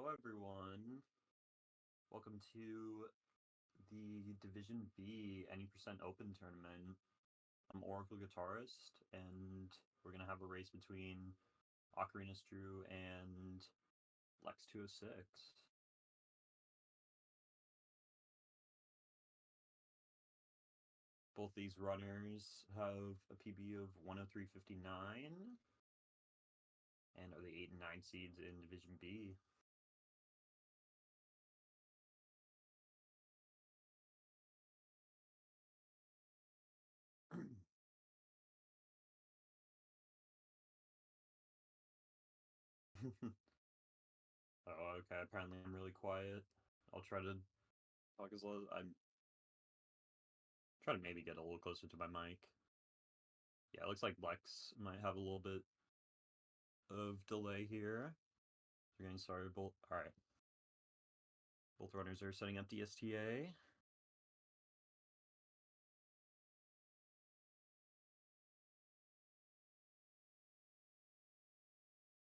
Hello everyone, welcome to the Division B any percent open tournament. I'm Oracle Guitarist, and we're gonna have a race between OcarinistDrew and lex206. Both these runners have a PB of 103.59 and are the 8 and 9 seeds in Division B. Oh, okay, apparently I'm really quiet. I'll try to talk as low as I'm trying to maybe get a little closer to my mic. Yeah, it looks like Lex might have a little bit of delay here. We're getting started. Alright. Both runners are setting up DSTA.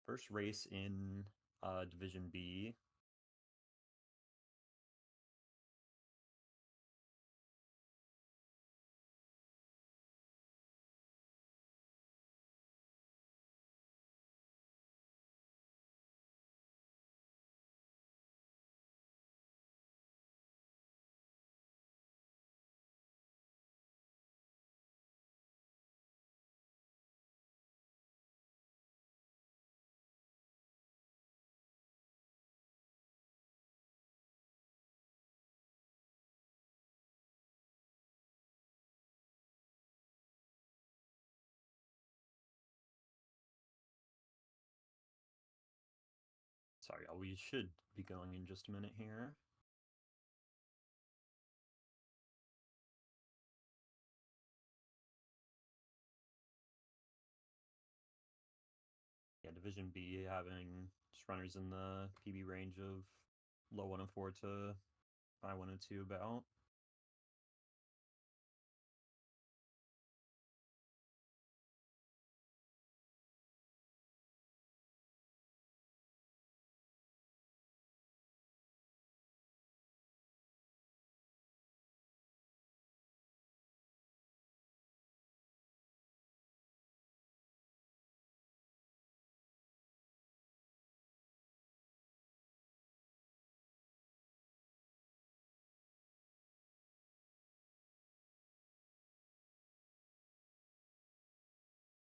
First race in Division B. Sorry, we should be going in just a minute here. Yeah, Division B having just runners in the PB range of low 104 to high 102 about.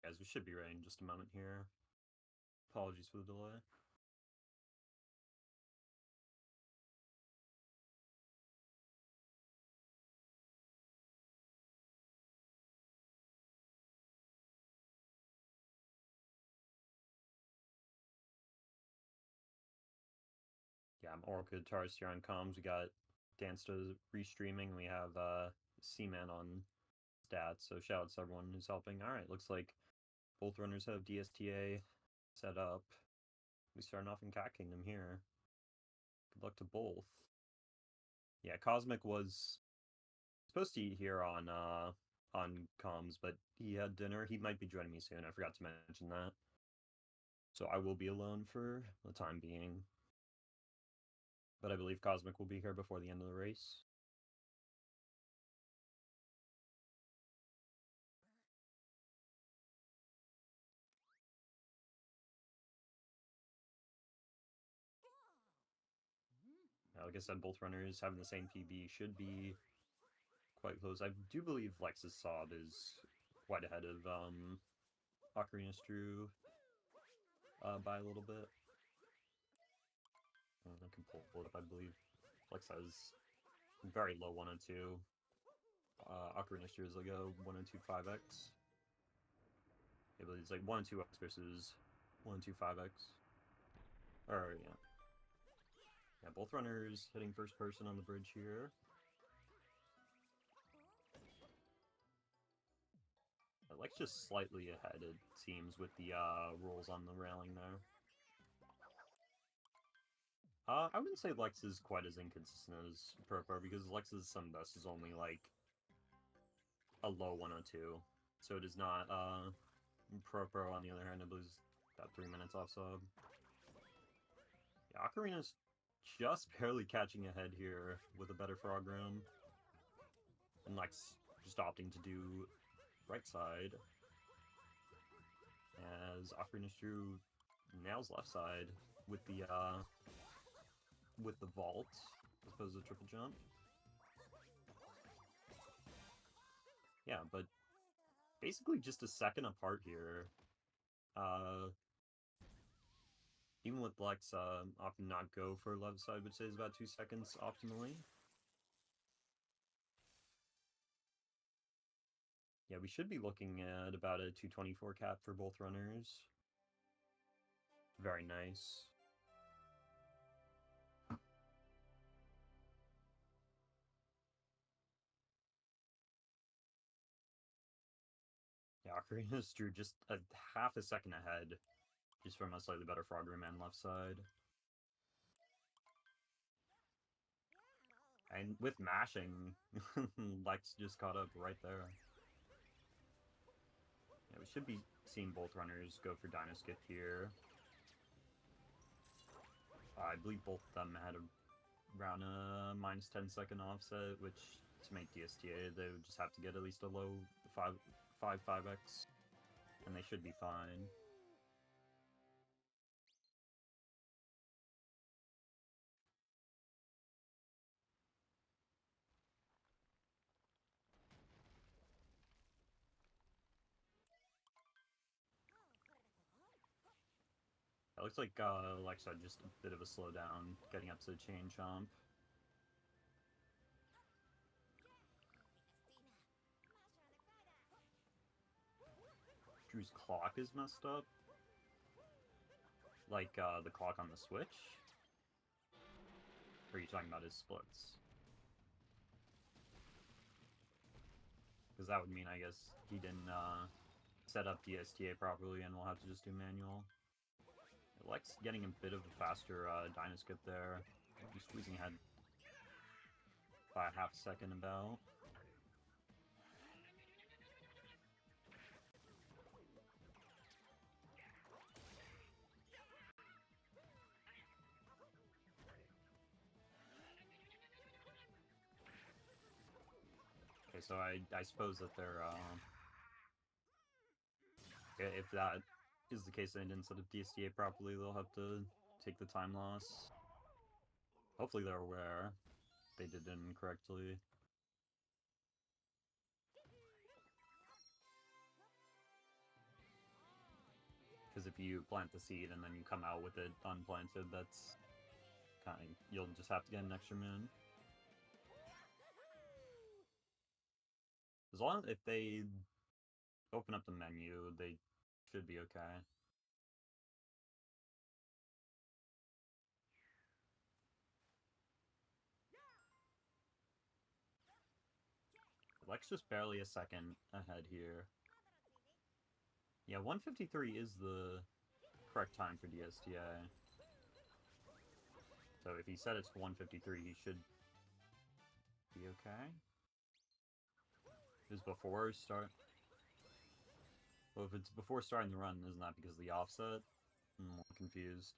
Guys, we should be ready in just a moment here. Apologies for the delay. Yeah, I'm Oracle Guitarist here on comms. We got Dansta restreaming. We have C-Man on stats, so shout out to everyone who's helping. Alright, looks like both runners have DSTA set up. We starting off in Cat Kingdom here. Good luck to both. Yeah, Cosmic was supposed to eat here on comms, but he had dinner. He might be joining me soon. I forgot to mention that. So I will be alone for the time being. But I believe Cosmic will be here before the end of the race. Like I said, both runners having the same PB should be quite close. I do believe Lex's Sob is quite ahead of OcarinistDrew by a little bit. I can pull it up, I believe. Lex has very low 102. OcarinistDrew is like a 102.5x. Yeah, but it's like 102x versus 102.5x. Or, yeah. Yeah, both runners hitting first person on the bridge here. Lex just slightly ahead, it seems, with the rolls on the railing there. I wouldn't say Lex is quite as inconsistent as Pro because Lex's Sun Best is only like a low 102. So it is not Pro on the other hand, I believe about 3 minutes off sub. Yeah, Ocarina's just barely catching ahead here with a better frog room. And Lex just opting to do right side. As OcarinistDrew nails left side with the vault as opposed to triple jump. Yeah, but basically just a second apart here. Even with Lex opting not go for left side, which is about 2 seconds optimally. Yeah, we should be looking at about a 224 cap for both runners. Very nice. Yeah, OcarinistDrew just a half a second ahead, just from a slightly better frog room and left side. And with mashing, Lex just caught up right there. Yeah, we should be seeing both runners go for Dino Skip here. I believe both of them had around a minus 10-second offset, which to make DSTA, they would just have to get at least a low 5x, and they should be fine. It looks like Lex had just a bit of a slowdown getting up to the chain chomp. Drew's clock is messed up. Like the clock on the Switch? Or are you talking about his splits? Because that would mean, I guess, he didn't set up DSTA properly and we'll have to just do manual. Lex getting a bit of a faster Dino Skip there. He's squeezing ahead by a half a second about. Okay, so I suppose that they're if that is the case, they didn't set up DSTA properly, they'll have to take the time loss. Hopefully they're aware they did it incorrectly. Because if you plant the seed and then you come out with it unplanted, that's kind of, you'll just have to get an extra moon. As long as if they open up the menu, they should be okay. Lex just barely a second ahead here. Yeah, 153 is the correct time for DSTA. So if he said it's 153, he should be okay. Is before start. Well, if it's before starting the run, isn't that because of the offset? I'm confused.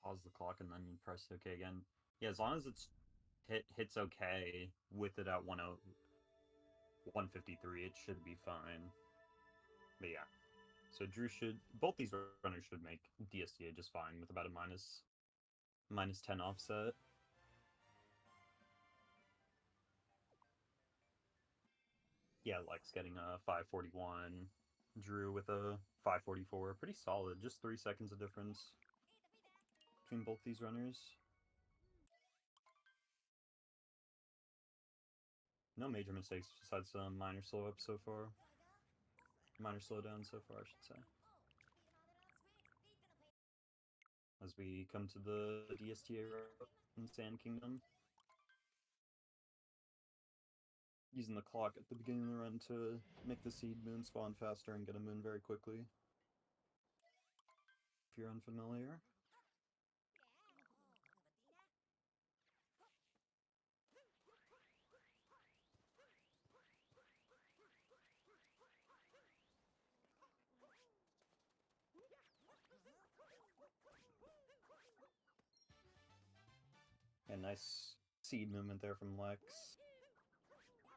Pause the clock and then press OK again. Yeah, as long as it's hits OK with it at 153, it should be fine. But yeah. So Drew should, both these runners should make DSTA just fine with about a minus 10 offset. Yeah, Lex getting a 541, Drew with a 544, pretty solid, just 3 seconds of difference between both these runners. No major mistakes besides some minor slow-ups so far. Minor slowdowns so far, I should say. As we come to the DSTA route in Sand Kingdom. Using the clock at the beginning of the run to make the seed moon spawn faster and get a moon very quickly. If you're unfamiliar. A nice seed movement there from Lex.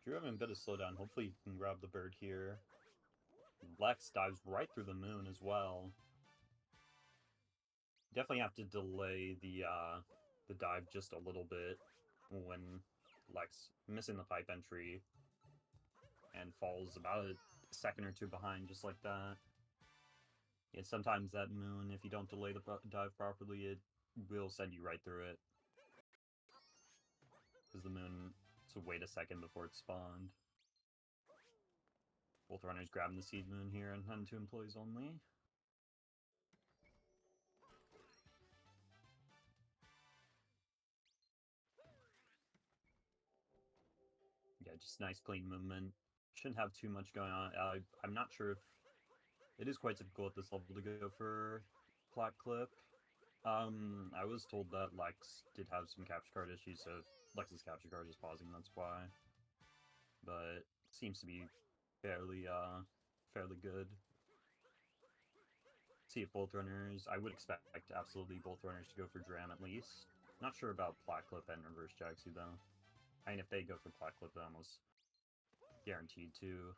Drew having a bit of slowdown. Hopefully he can grab the bird here. Lex dives right through the moon as well. Definitely have to delay the dive just a little bit when Lex missing the pipe entry and falls about a second or two behind, just like that. Yeah, sometimes that moon, if you don't delay the dive properly, it will send you right through it. Because the moon, so wait a second before it spawned. Both runners grabbing the seed moon here and hand to employees only. Yeah, just nice clean movement. Shouldn't have too much going on. I'm not sure if it is quite typical at this level to go for Plat Clip. I was told that Lex did have some capture card issues, so if Lex's capture card is pausing, that's why. But seems to be fairly good. See if both runners, I would expect absolutely both runners to go for Dram at least. Not sure about Plat Clip and Reverse Jaxi though. I mean, if they go for Plat Clip, they're almost guaranteed to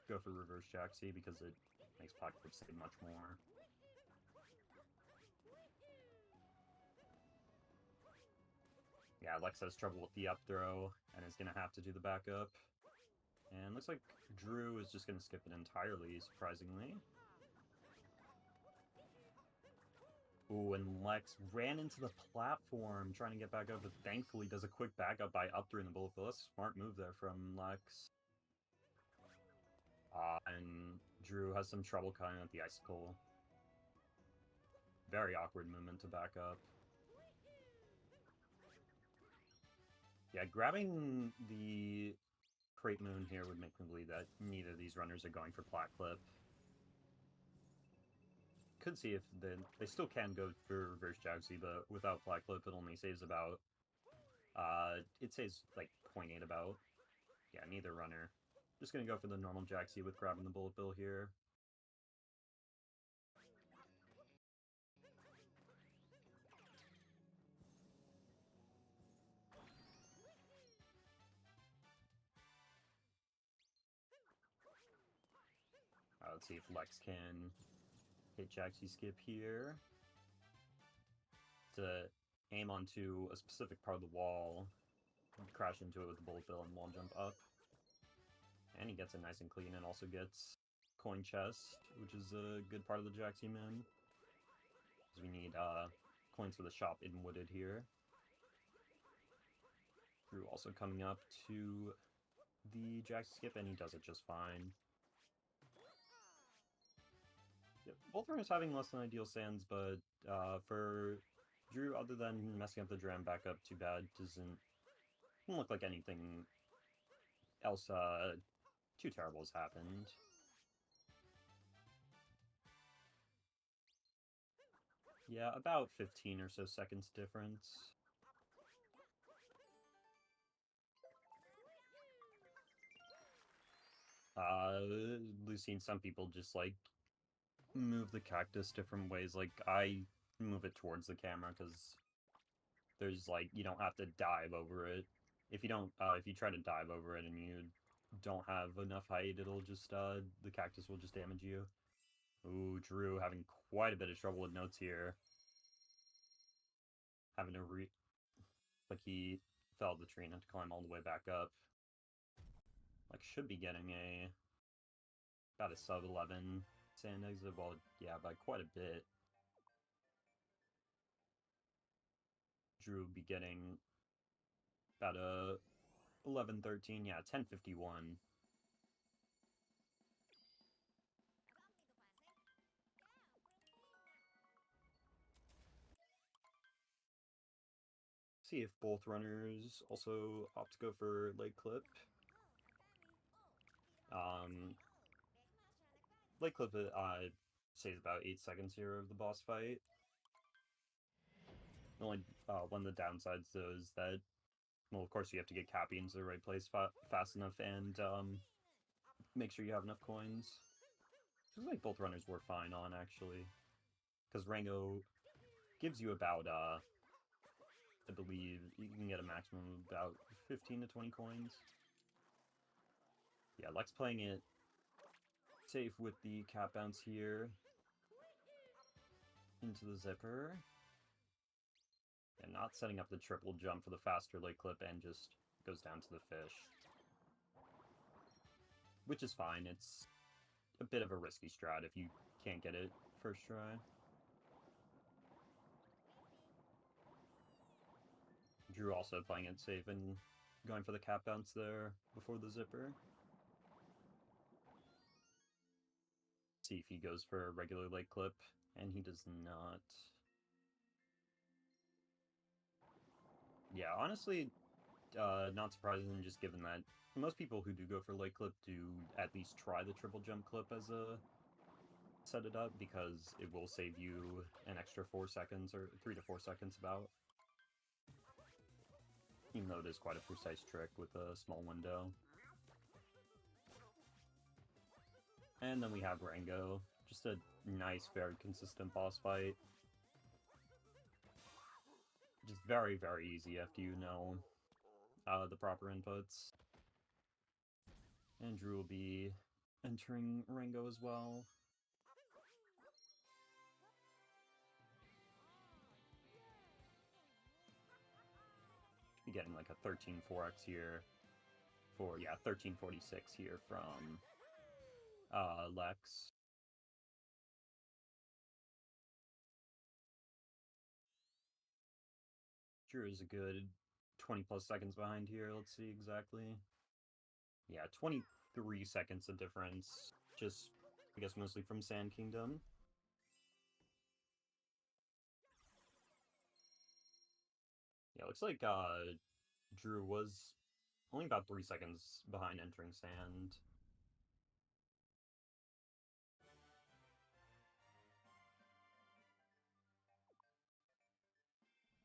go for Reverse Jaxi because it makes Plat Clip save much more. Yeah, Lex has trouble with the up throw and is going to have to do the backup. And looks like Drew is just going to skip it entirely, surprisingly. Ooh, and Lex ran into the platform trying to get back up, but thankfully does a quick backup by up through in the bullet bill. That's a smart move there from Lex. And Drew has some trouble cutting at the icicle. Very awkward movement to back up. Yeah, grabbing the Crate Moon here would make me believe that neither of these runners are going for Plat Clip. Could see if they still can go for Reverse Jaxi, but without Plat Clip it only saves about it saves like 0.8 about. Yeah, neither runner. Just gonna go for the normal Jaxi with grabbing the bullet bill here. Let's see if Lex can hit Jaxi skip here. To aim onto a specific part of the wall, crash into it with the bullet bill and wall jump up. And he gets it nice and clean and also gets coin chest, which is a good part of the Jaxi moon. Because we need coins for the shop in Wooded here. Drew also coming up to the Jaxi skip, and he does it just fine. Yep, both runners having less than ideal sands, but for Drew, other than messing up the Dram backup, too bad, doesn't look like anything else too terrible has happened. Yeah, about 15 or so seconds difference. We've seen some people just, like, move the cactus different ways. Like, I move it towards the camera because there's, like, you don't have to dive over it. If you don't, if you try to dive over it and you don't have enough height, it'll just, the cactus will just damage you. Ooh, Drew having quite a bit of trouble with notes here. Having to like, he fell the tree and had to climb all the way back up. Like, should be getting about a sub 11 sand exit. Well, yeah, by quite a bit. Drew would be getting about a 11-13, yeah, 10-51. See if both runners also opt to go for leg clip. Leg clip saves about 8 seconds here of the boss fight. The only one of the downsides though is that, well, of course you have to get Cappy into the right place fast enough and make sure you have enough coins. Seems like both runners were fine on, actually. Because Rango gives you about I believe you can get a maximum of about 15 to 20 coins. Yeah, Lex playing it safe with the cap bounce here. Into the zipper. And not setting up the triple jump for the faster leg clip and just goes down to the fish. Which is fine, it's a bit of a risky strat if you can't get it first try. Drew also playing it safe and going for the cap bounce there before the zipper. See if he goes for a regular leg clip, and he does not. Yeah, honestly, not surprising, just given that most people who do go for leg clip do at least try the triple jump clip as a set it up, because it will save you an extra 4 seconds, or 3 to 4 seconds about. Even though it is quite a precise trick with a small window. And then we have Rango. Just a nice, very consistent boss fight. Just very, very easy after you know the proper inputs. And Drew will be entering Rango as well. Should be getting like a 13-4x here. For, yeah, 1346 here from Lex. Drew is a good 20 plus seconds behind here. Let's see exactly. Yeah, 23 seconds of difference. Just, I guess, mostly from Sand Kingdom. Yeah, looks like Drew was only about 3 seconds behind entering Sand.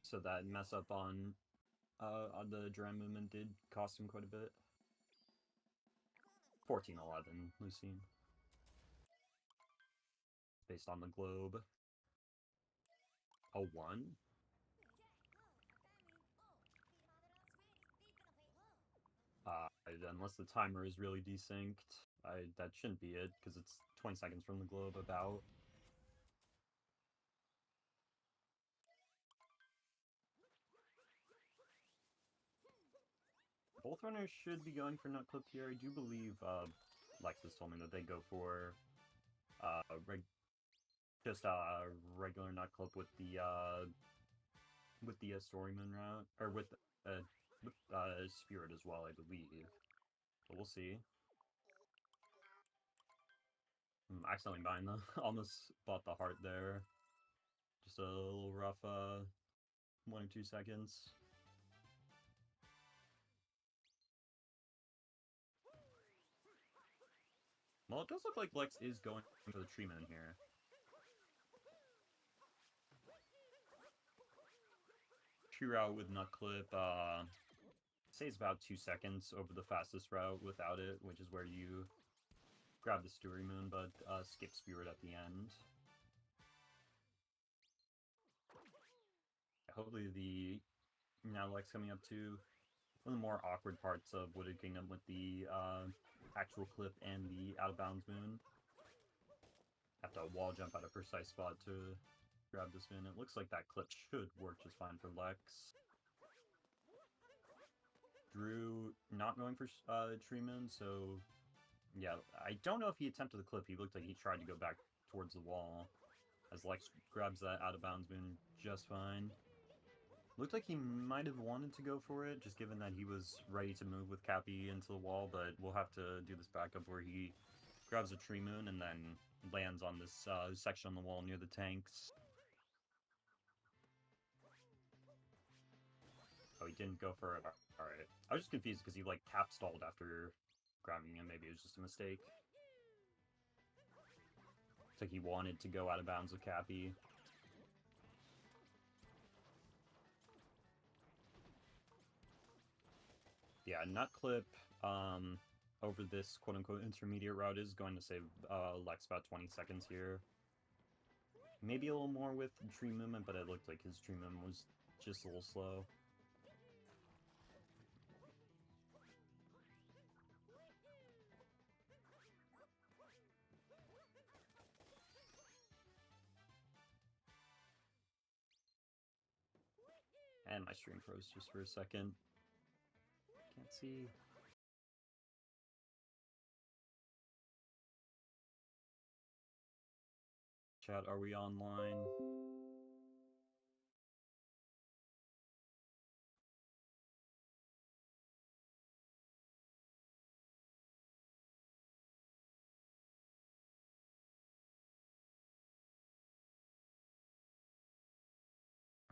So that mess up on the dram movement did cost him quite a bit. 14-11, Lucine. Based on the globe. A 1? Unless the timer is really desynced, that shouldn't be it, because it's 20 seconds from the globe about. Both runners should be going for nut clip here. I do believe Lexus told me that they go for just a regular nut clip with the Storymoon route, or with Spirit as well, I believe. But we'll see. Accidentally buying the almost bought the heart there. Just a little rough 1 or 2 seconds. Well, it does look like Lex is going for the treatment here. True route with nut clip, say it's about 2 seconds over the fastest route without it, which is where you grab the Storymoon, but skip Spirit at the end. Hopefully now Lex coming up to one of the more awkward parts of Wooded Kingdom with the actual clip and the out-of-bounds moon. Have to wall jump at a precise spot to grab this moon. It looks like that clip should work just fine for Lex. Drew not going for Tree Moon, so yeah, I don't know if he attempted the clip. He looked like he tried to go back towards the wall as Lex grabs that out-of-bounds moon just fine. Looked like he might have wanted to go for it, just given that he was ready to move with Cappy into the wall, but we'll have to do this backup where he grabs a Tree Moon and then lands on this section on the wall near the tanks. Oh, he didn't go for it. Alright. I was just confused because he, like, cap stalled after grabbing him. Maybe it was just a mistake. It's like he wanted to go out of bounds with Cappy. Yeah, nut clip over this quote-unquote intermediate route is going to save Lex about 20 seconds here. Maybe a little more with Tree Movement, but it looked like his Tree Movement was just a little slow. And my stream froze just for a second. Can't see. Chat, are we online?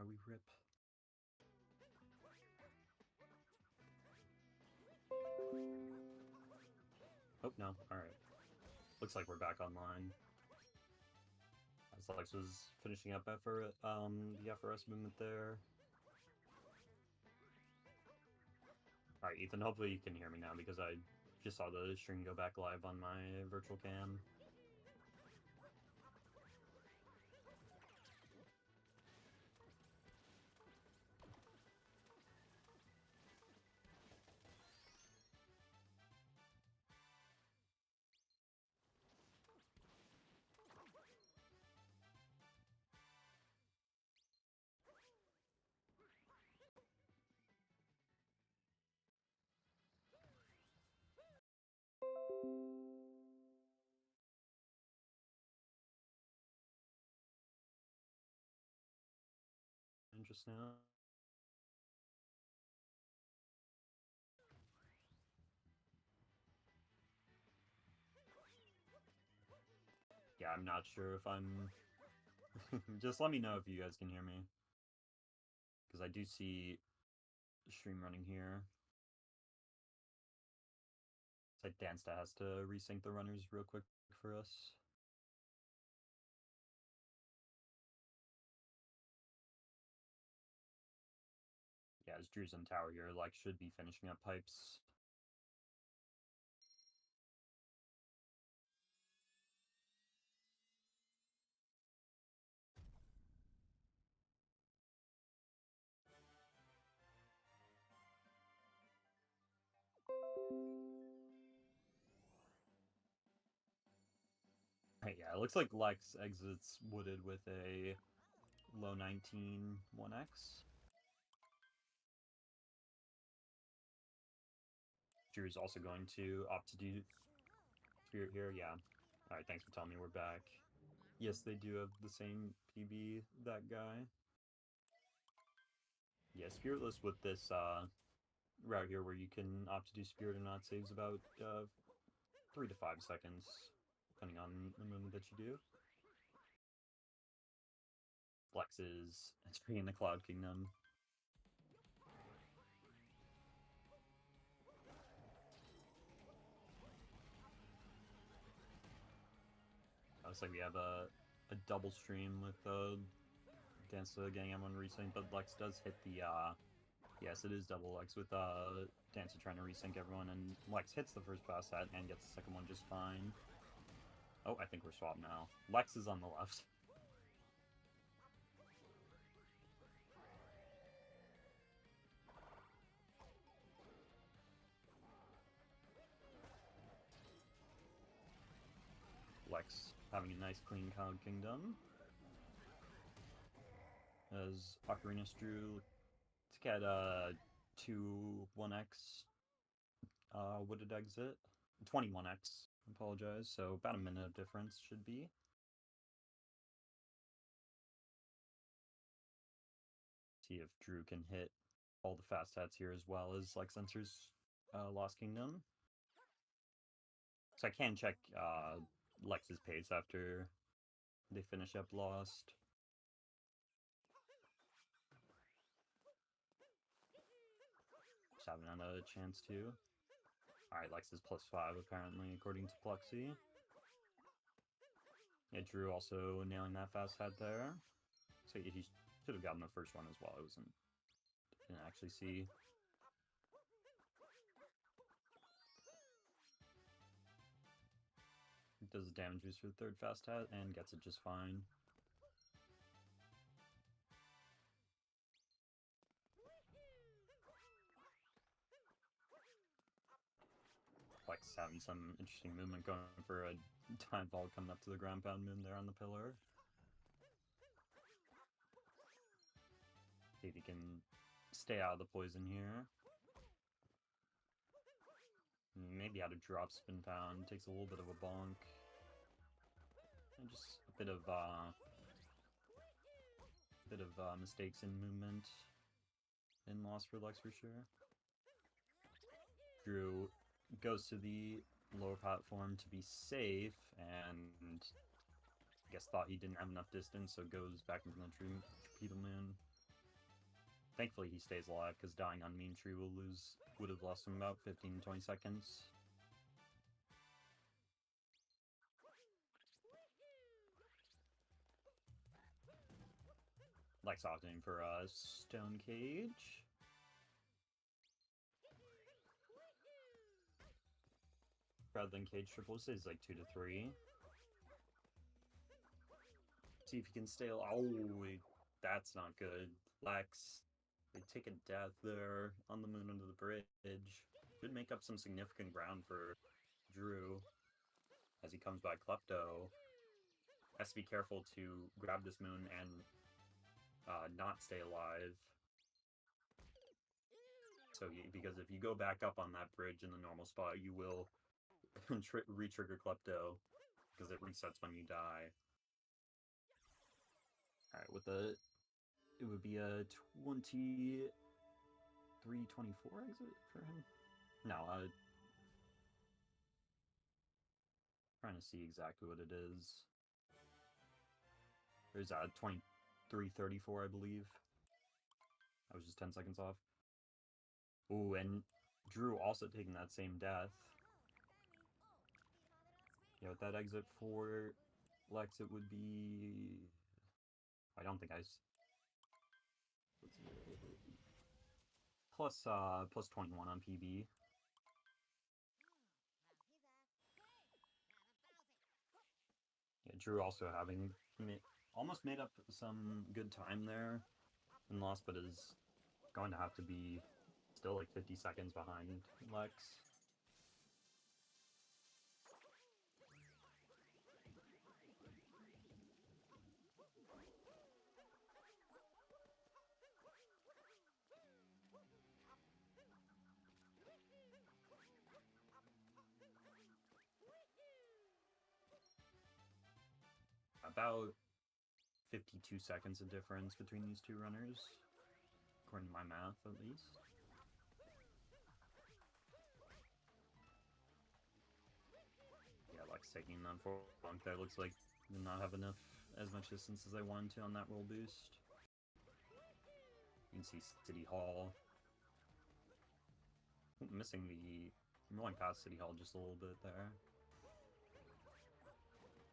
Are we rip? Oh, no. Alright. Looks like we're back online. As Lex was finishing up the FRS movement there. Alright, Ethan, hopefully you can hear me now because I just saw the stream go back live on my virtual cam. And just now. Yeah, I'm not sure if I'm... Just let me know if you guys can hear me. Because I do see the stream running here. It's like Dansta has to resync the runners real quick for us. Yeah, as Drew's in tower here, like, should be finishing up pipes. Right, yeah, it looks like Lex exits wooded with a low 19 1x. Drew's also going to opt to do Spirit here, yeah. Alright, thanks for telling me we're back. Yes, they do have the same PB, that guy. Yeah, Spiritless with this route here where you can opt to do Spirit or not saves about 3 to 5 seconds, depending on the movement that you do. Flex is free in the Cloud Kingdom. Looks like we have a double stream with Dancer getting M1 resync, but Lex does hit the yes, it is double Lex with Dancer trying to resync everyone, and Lex hits the first pass set and gets the second one just fine. Oh, I think we're swapped now. Lex is on the left. Lex having a nice clean Cloud Kingdom. As OcarinistDrew to get 2 1x wooded exit. 21x, apologize, so about a minute of difference should be. See if Drew can hit all the fast hats here as well as Lex enters Lost Kingdom. So I can check Lex's pace after they finish up Lost. Just haven't had a chance to. Alright, Lex is +5 apparently, according to Plexi. Yeah, Drew also nailing that fast hat there. So he should have gotten the first one as well. It didn't actually see. Does the damage boost for the third fast hat and gets it just fine. Lex having some interesting movement, going for a time vault, coming up to the ground pound moon there on the pillar. See if he can stay out of the poison here. Maybe out of drop spin pound, takes a little bit of a bonk. And just a bit of mistakes in movement and loss for Lex for sure. Drew goes to the lower platform to be safe, and I guess thought he didn't have enough distance, so goes back into the torpedo moon. Thankfully he stays alive, because dying on Mean Tree would have lost him about 15-20 seconds. Lex opting for a Stone Cage. Rather than Cage triple, is like 2 to 3. See if he can stay. Oh, that's not good. Lex, they take a death there on the moon under the bridge. Should make up some significant ground for Drew as he comes by Klepto. Has to be careful to grab this moon and not stay alive. So, because if you go back up on that bridge in the normal spot, you will re-trigger Klepto, because it resets when you die. Alright, it would be a 23-24 exit for him? No, trying to see exactly what it is. There's a 23-34, I believe. I was just 10 seconds off. Ooh, and Drew also taking that same death. Yeah, with that exit for Lex, it would be... I don't think plus 21 on PB. Yeah, Drew also having almost made up some good time there and lost, but is going to have to be still like 50 seconds behind Lex. About 52 seconds of difference between these two runners, according to my math, at least. Yeah, Lex taking an unfortunate there. Looks like did not have as much distance as I wanted to on that roll boost. You can see City Hall. Missing the... I'm rolling past City Hall just a little bit there.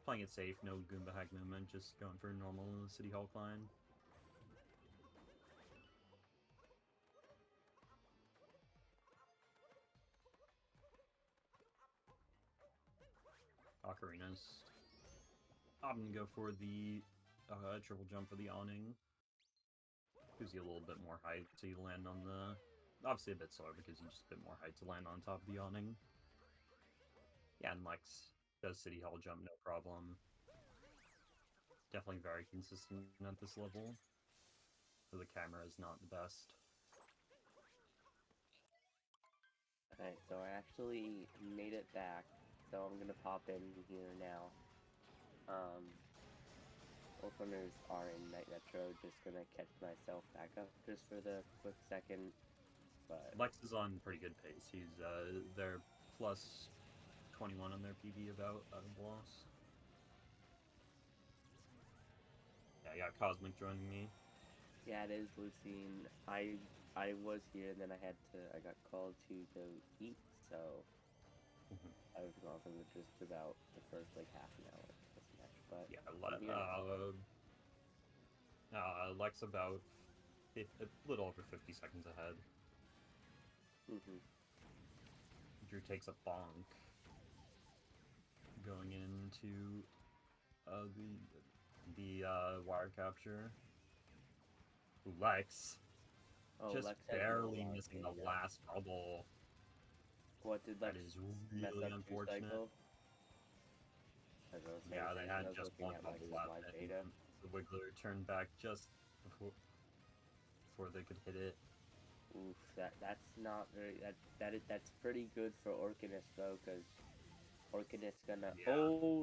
Playing it safe, no Goomba hack movement, just going for a normal City Hall climb. Ocarinist. I'm gonna go for the triple jump for the awning. Gives you a little bit more height so you land on the... Obviously a bit slower because you just a bit more height to land on top of the awning. Yeah, and Lex does City Hall jump, no problem. Definitely very consistent at this level. So the camera is not the best. Okay, so I actually made it back, so I'm gonna pop in here now. Both runners are in Night Metro, just gonna catch myself back up just for the quick second, but... Lex is on pretty good pace. He's, they're plus 21 on their PB about out of loss. Yeah, I got Cosmic joining me. Yeah, it is Lucine. I was here, and then I got called to go eat, so I was gone for just about the first like half an hour of this match. But yeah, Lex about a little over 50 seconds ahead. Drew takes a bonk going into the wire capture. Ooh, Lex. Oh, Just Lex barely missing the last bubble. What did That Lex is mess really up unfortunate. cycle? As I was saying, Yeah, they had I was just looking one at bubble Lex's left, live and data. the Wiggler turned back just before they could hit it. Oof, that's not very that's pretty good for Orcanist though, because Orcanist gonna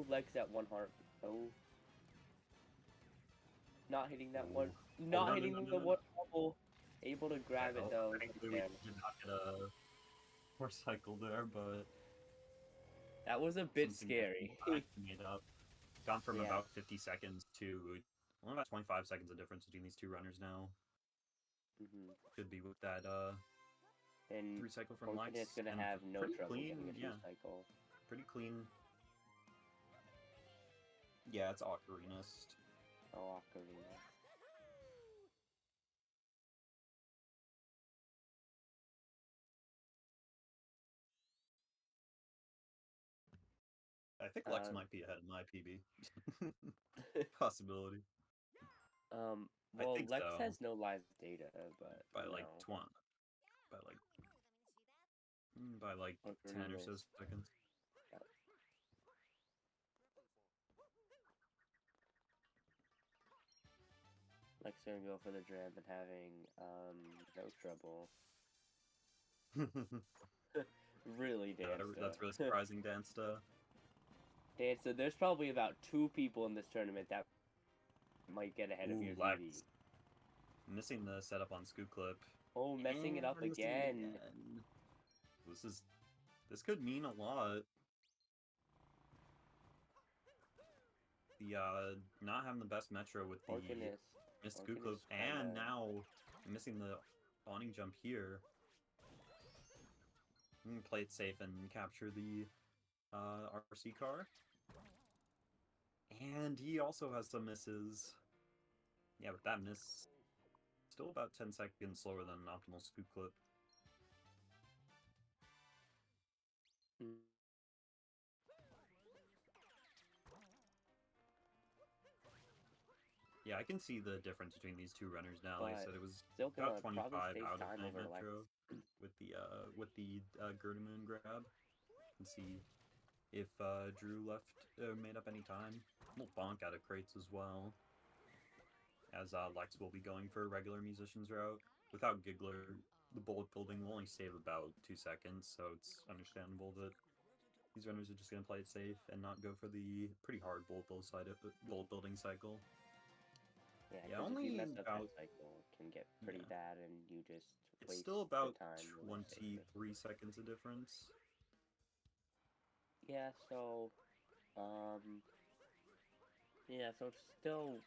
Lex at 1 heart. Oh, not hitting that one. Ooh. Not No, hitting the no. one bubble. Able to grab it Well, though. thankfully we Again. did not get a horse cycle there, but That was a bit something scary. made up. Gone from Yeah. about 50 seconds to only about 25 seconds of difference between these two runners now. Could be with that and 3 cycle from Orcanist Lex. gonna And have no pretty trouble clean, getting a 2 yeah. cycle. Pretty clean. Yeah, it's Ocarinist. Oh, Ocarinist. I think Lex might be ahead of my PB. Possibility. Well, Lex so. has no live data, but by like 20, by like 10 or so seconds. Yeah. Lex gonna go for the dram and having no trouble. Really, Dansta. That's really surprising, Dansta. Dansta, there's probably about 2 people in this tournament that might get ahead of your Lex. PB. Missing the setup on Scoop Clip. Oh, messing it up again. This could mean a lot. The not having the best metro with the missed Scoop Clip, and now missing the awning jump here. Play it safe and capture the RC car. And he also has some misses. Yeah, with that miss, still about 10 seconds slower than an optimal Scoop Clip. Yeah, I can see the difference between these two runners now. Like I said, it was about 25 out of my metro with the Gerdamoon grab. You can see if Drew made up any time. We'll bonk out of crates as well. As Lex will be going for a regular musician's route. Without Giggler, the bullet building will only save about 2 seconds, so it's understandable that these runners are just going to play it safe and not go for the pretty hard bullet building cycle. Yeah, only if you mess up that cycle, it can get pretty bad, and you just waste still about the time 23 seconds of difference. Yeah, so, so it's still,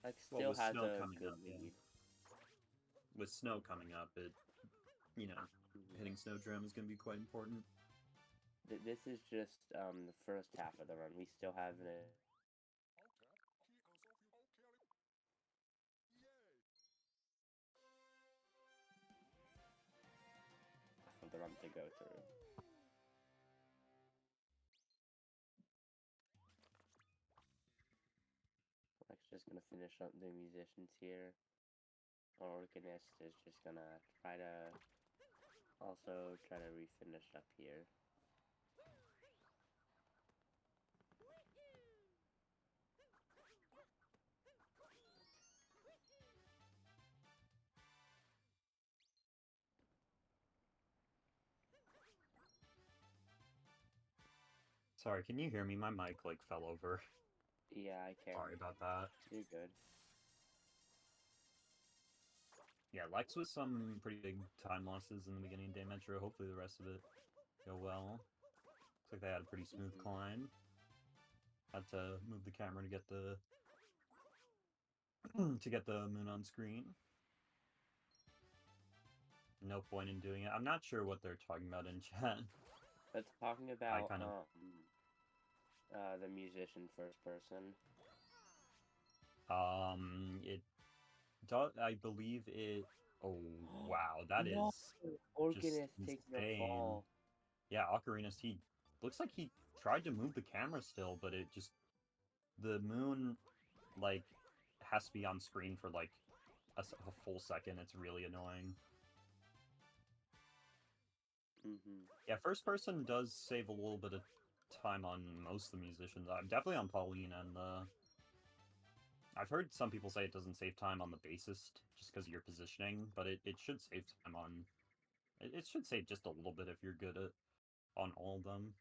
like, still has a good lead. With snow coming up, hitting snow drum is going to be quite important. This is just the first half of the run. We still have of the run to go through. Lex just gonna finish up the musicians here. Orcanist is just gonna try to refinish up here. Sorry, can you hear me? My mic, fell over. Yeah, I can. Sorry about that. You're good. Yeah, Lex with some pretty big time losses in the beginning of Day Metro. Hopefully the rest of it go well. Looks like they had a pretty smooth climb. Had to move the camera to get the moon on screen. No point in doing it. I'm not sure what they're talking about in chat. It's talking about the musician first person. I believe it. Oh wow, that is Orcanist taking a fall. Yeah, Ocarinist. He looks like he tried to move the camera still, but it just the moon has to be on screen for a full second. It's really annoying. Yeah, first person does save a little bit of time on most of the musicians. I'm definitely on Pauline and the... I've heard some people say it doesn't save time on the bassist just because of your positioning, but it should save time on... It should save just a little bit if you're good at on all of them.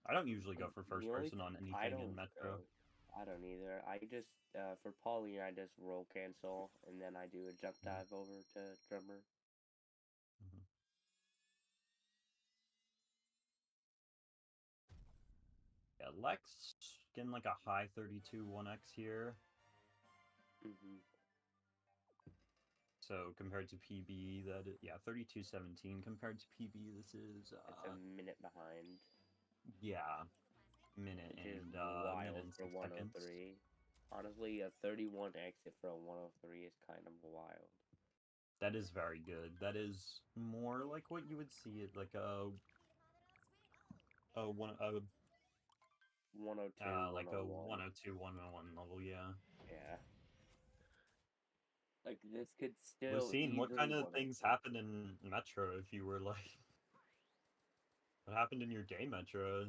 I don't usually go for first person on I anything in don't Metro. I don't either. I just for Pauline I just roll cancel and then I do a jump dive over to drummer. Mm-hmm. Yeah, Lex getting like a high 32 1x here. So compared to PB, yeah, 32.17 compared to PB. This is it's a minute behind. Yeah, minute which is and wild minute and for 6 seconds. 103. Honestly, a 31 exit for a 103 is kind of wild. That is very good. That is more like what you would see at like a 102, like a 101. 102, 101 level, yeah. Yeah. Like this could Was still seeing what easily kind of things 103. happen in Metro if you were like what happened in your day Metro?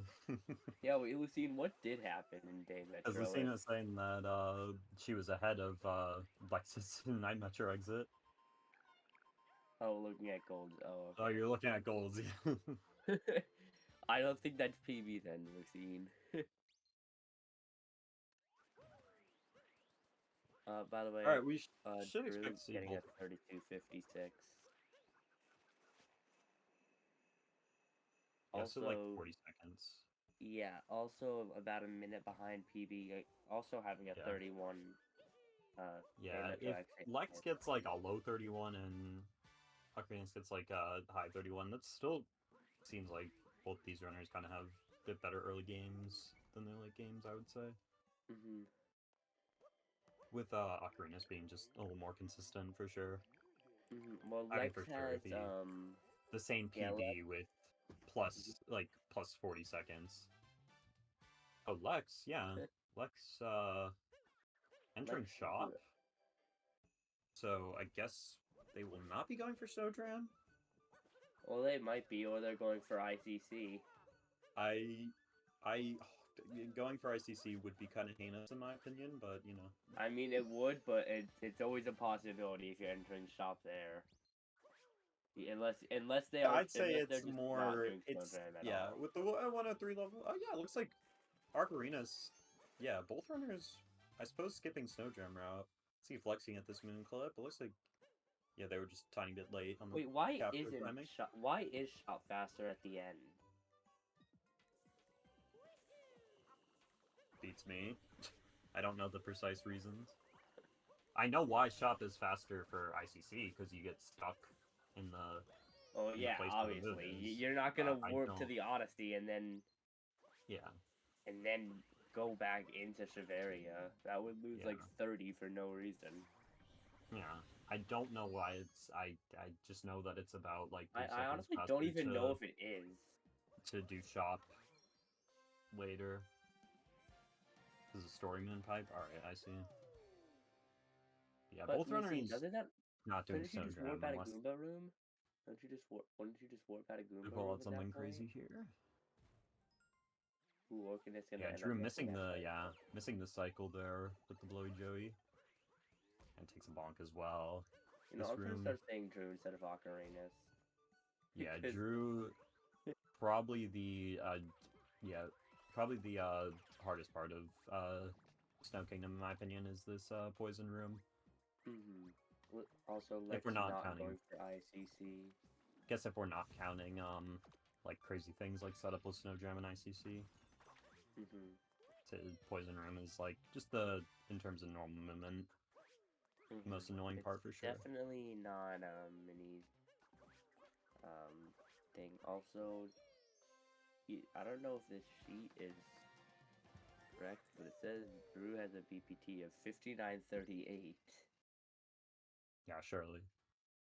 Yeah, well, Lucine, what did happen in Day As Metro? Lucina was saying that she was ahead of Lexus Night Metro exit. Oh, looking at golds. Oh, Oh, okay. you're looking at golds. I don't think that's PB then, Lucine. By the way, Alright, we should Drew expect to see getting both. a 32.56. Yeah, so like Also, 40 seconds. yeah, also about a minute behind PB, also having a Yeah. 31 Day Yeah, Metro if exit. Lex gets like a low 31 and Ocarinist gets like a high 31, that still seems like both these runners kind of have a bit better early games than their late games, I would say. With Ocarinist being just a little more consistent for sure. Well, I mean, Lex for sure, has if he the same yeah, PB with plus like plus 40 seconds. Oh, Lex, yeah, Lex Lex entering could do shop. it. So I guess they will not be going for Snowdram. Well, they might be, or they're going for ICC. I going for ICC would be kind of heinous in my opinion, but you know. I mean, it would, but it's always a possibility if you're entering shop there. Unless they Yeah, are I'd say unless they're it's just not more doing it's Snowdram at yeah all. with the 103 level. Oh yeah, it looks like Arcarinas. Yeah, both runners. I suppose skipping Snowdram route. See flexing at this moon clip. It looks like yeah they were just a tiny bit late on the Wait, capture timing. why is shop faster at the end? Beats me. I don't know the precise reasons. I know why shop is faster for ICC because you get stuck in the Oh yeah, place where the move obviously. is. You're not gonna I warp to don't. the Odyssey and then Yeah. go back into Shiveria. That would lose Yeah. like 30 for no reason. Yeah. I don't know why it's. I just know that it's about like 3 I seconds honestly don't faster even know if it is. to do shop later. This is a story moon pipe. All right, I see. Yeah, But both Lucine, runners doesn't that not doing couldn't you just Snowdram warp out of unless Goomba room? Wouldn't you just warp out of we Goomba pull room out at that something point? crazy here. Ooh, Orkiness gonna Yeah, end Drew up missing missing that the cycle. missing the cycle there with the blowy Joey, and takes a bonk as well. You know, This I'm gonna room, start saying Drew instead of Ocarinus. yeah, Because Drew probably the yeah probably the hardest part of Snow Kingdom in my opinion is this poison room. Also, If Lex we're not not counting, going for ICC. guess if we're not counting like crazy things like setup with Snowdram and ICC. To poison room is like just the in terms of normal movement, most annoying It's part for sure. definitely not a mini thing. Also, I don't know if this sheet is correct, but it says Drew has a BPT of 5938. Yeah, surely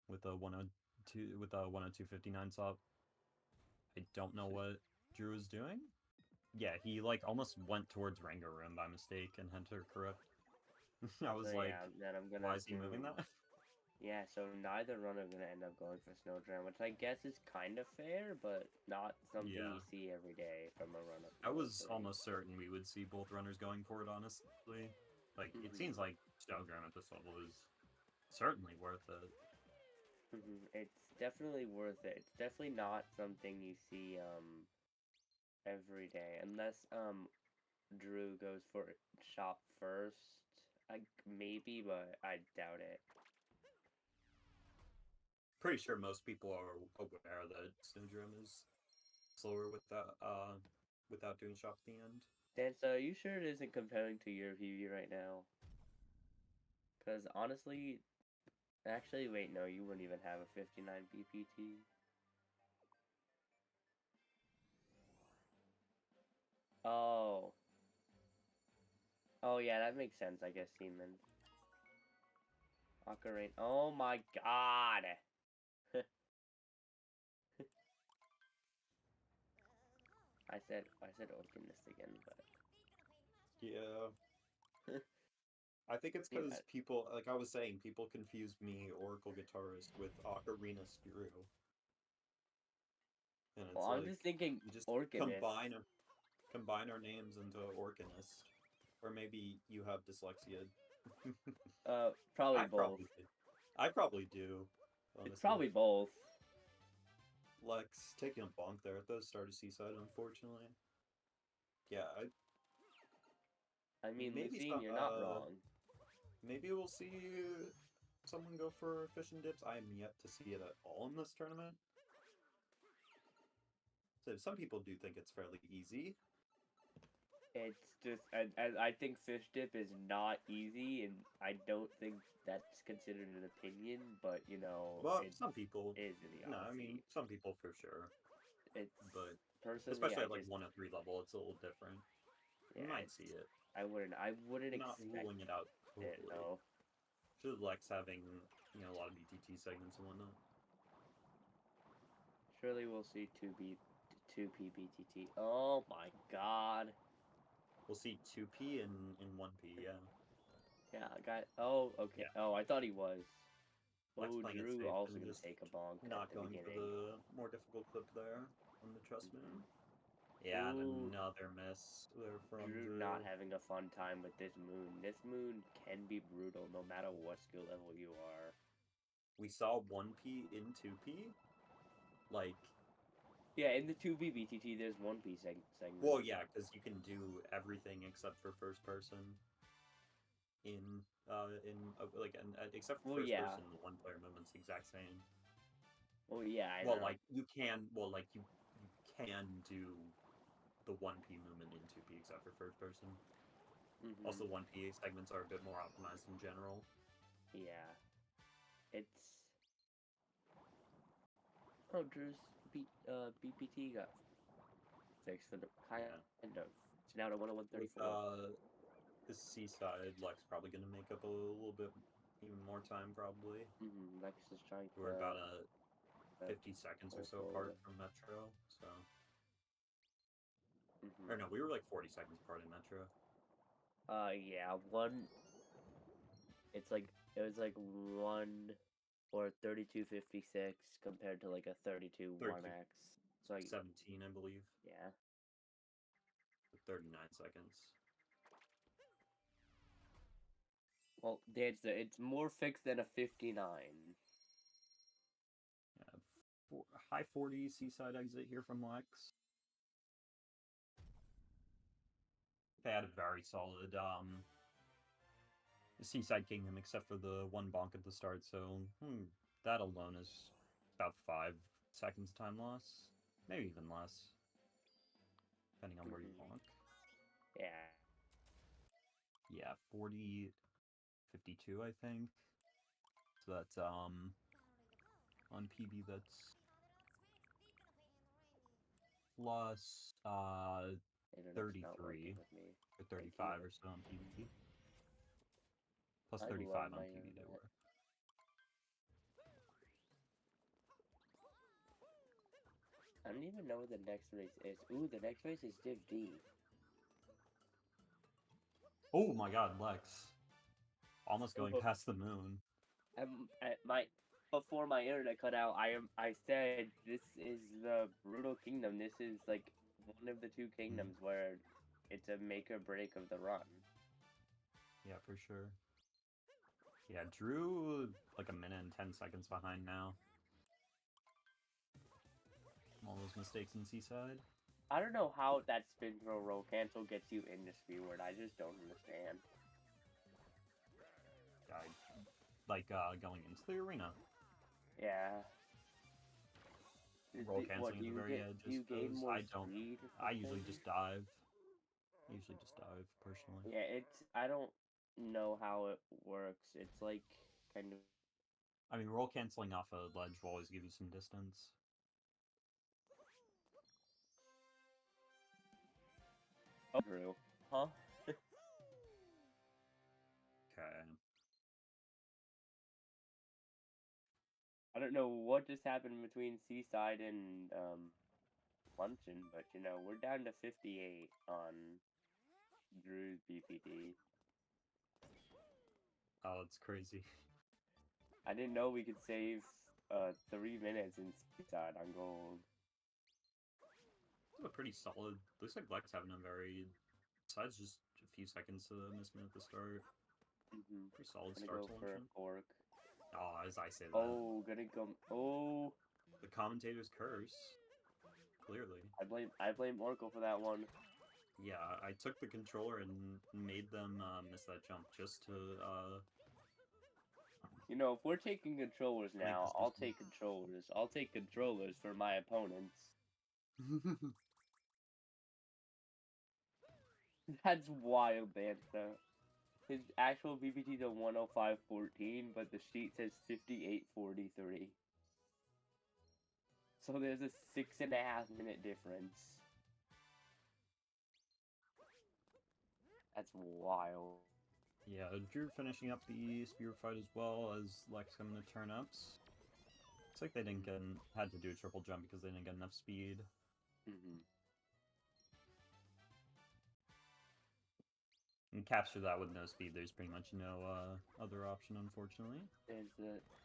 with a 102 with a 102.59 sub. I don't know what Drew is doing. Yeah, he like almost went towards Ranger room by mistake and had to correct. I was So like, yeah, then I'm gonna why is he assume. moving that? Yeah, so neither runner are gonna end up going for Snowdram, which I guess is kind of fair, but not something Yeah. you see every day from a runner. I was almost certain we would see both runners going for it, honestly. Like, it seems like Snowgram at this level is certainly worth it. It's definitely worth it. It's definitely not something you see every day, unless Drew goes for shop first. Maybe, but I doubt it. Pretty sure most people are aware that Snowdram is slower without doing shop at the end. Dan, so are you sure it isn't comparing to your PV right now? Because honestly, actually, wait, no, you wouldn't even have a 59 BPT. Oh. Oh, yeah, that makes sense, I guess, Seaman. Ocarina. Oh my god! I said Organist again, but... Yeah. I think it's Yeah, because people, like I was saying, people confuse me, Oracle guitarist, with OcarinistDrew. And it's well, I'm like, just thinking you just Organist. combine our names into Organist. Or maybe you have dyslexia. Probably I both. probably do. I probably do, It's honestly. probably both. Lex taking a bonk there at the start of Seaside, unfortunately. Yeah, I mean, maybe Lucine, some, you're not wrong. maybe we'll see someone go for fish and dips. I am yet to see it at all in this tournament. So some people do think it's fairly easy. It's just, I think fish dip is not easy, and I don't think that's considered an opinion, but, you know, Well, it some people, is in the no, I mean, Odyssey. some people for sure. It's, But personally, especially I at like just, 1 and 3 level, it's a little different. yeah, You might it's, see it. I wouldn't Not expect ruling it out it, totally. no. Should Lex having, a lot of BTT segments and whatnot. Surely we'll see 2P BTT. Oh my god. We'll see 2P and 1P, yeah. Yeah, oh, okay. Yeah. Oh, I thought he was. Lex Oh, playing it Drew safe also and gonna just take a bonk at not the going for beginning. the more difficult clip there on the trust moon. Yeah, Ooh, and another miss there from Drew Drew. not having a fun time with this moon. This moon can be brutal no matter what skill level you are. We saw 1P in 2P. Like, Yeah, in the 2B BTT, there's 1P segment. well, yeah, because you can do everything except for first person except for Well, first yeah. person, the one player movement's the exact same. Well, yeah, I Well, know. like you can do the 1P movement in 2P except for first person. Also, 1P segments are a bit more optimized in general. Yeah. It's... Oh, Drew's BPT got fixed for the kind of. It's now to 101.34. With this Seaside, Lex probably going to make up a little bit even more time, probably. Lex is trying to... We're about 50 seconds or so apart from Metro, so... Or no, we were like 40 seconds apart in Metro. Yeah, it was like 1 or 32.56 compared to like a 32 1x. So like 17, I believe. yeah. 39 seconds. Well, it's more fixed than a 59. Yeah, high 40 Seaside exit here from Lex. They had a very solid Seaside Kingdom, except for the one bonk at the start, so that alone is about 5 seconds time loss. Maybe even less, depending on where you bonk. Yeah. Yeah, 40, 52, I think. So that's, on PB, that's plus, 33, or 35 or so on PB. Plus 35 on PB they were. I don't even know what the next race is. Ooh, the next race is Div D. Oh my god, Lex. Almost going past the moon. Before my internet cut out, I said this is the brutal kingdom. This is like one of the two kingdoms where it's a make or break of the run. Yeah, for sure. Yeah, Drew like a minute and 10 seconds behind now. All those mistakes in Seaside. I don't know how that spin throw roll cancel gets you into Speedward. I just don't understand. Going into the arena. Yeah. Roll canceling at the very edge. Do you gain more I don't. speed? I usually just dive. Personally. Yeah, I don't know how it works. It's like kind of. I mean, roll canceling off a ledge will always give you some distance. Oh, Drew. Huh? Okay. I don't know what just happened between Seaside and Luncheon, but you know, we're down to 58 on Drew's BPD. Oh, it's crazy. I didn't know we could save 3 minutes in Seaside on gold. This is a pretty solid. Looks like Lex having a very, besides just a few seconds to miss at the start. Pretty solid start go for a fork. Oh, as I say that. Oh, gonna go. Oh. The commentator's curse. Clearly. I blame Oracle for that one. Yeah, I took the controller and made them miss that jump just to. You know, if we're taking controllers now, I'll take controllers. I'll take controllers for my opponents. That's wild, Dansta. His actual BPT is a 105.14, but the sheet says 58.43. So there's a 6.5 minute difference. That's wild. Yeah, Drew finishing up the spear fight as well as Lex coming to turn-ups. It's like they didn't had to do a triple jump because they didn't get enough speed. And capture that with no speed, there's pretty much no other option, unfortunately. There's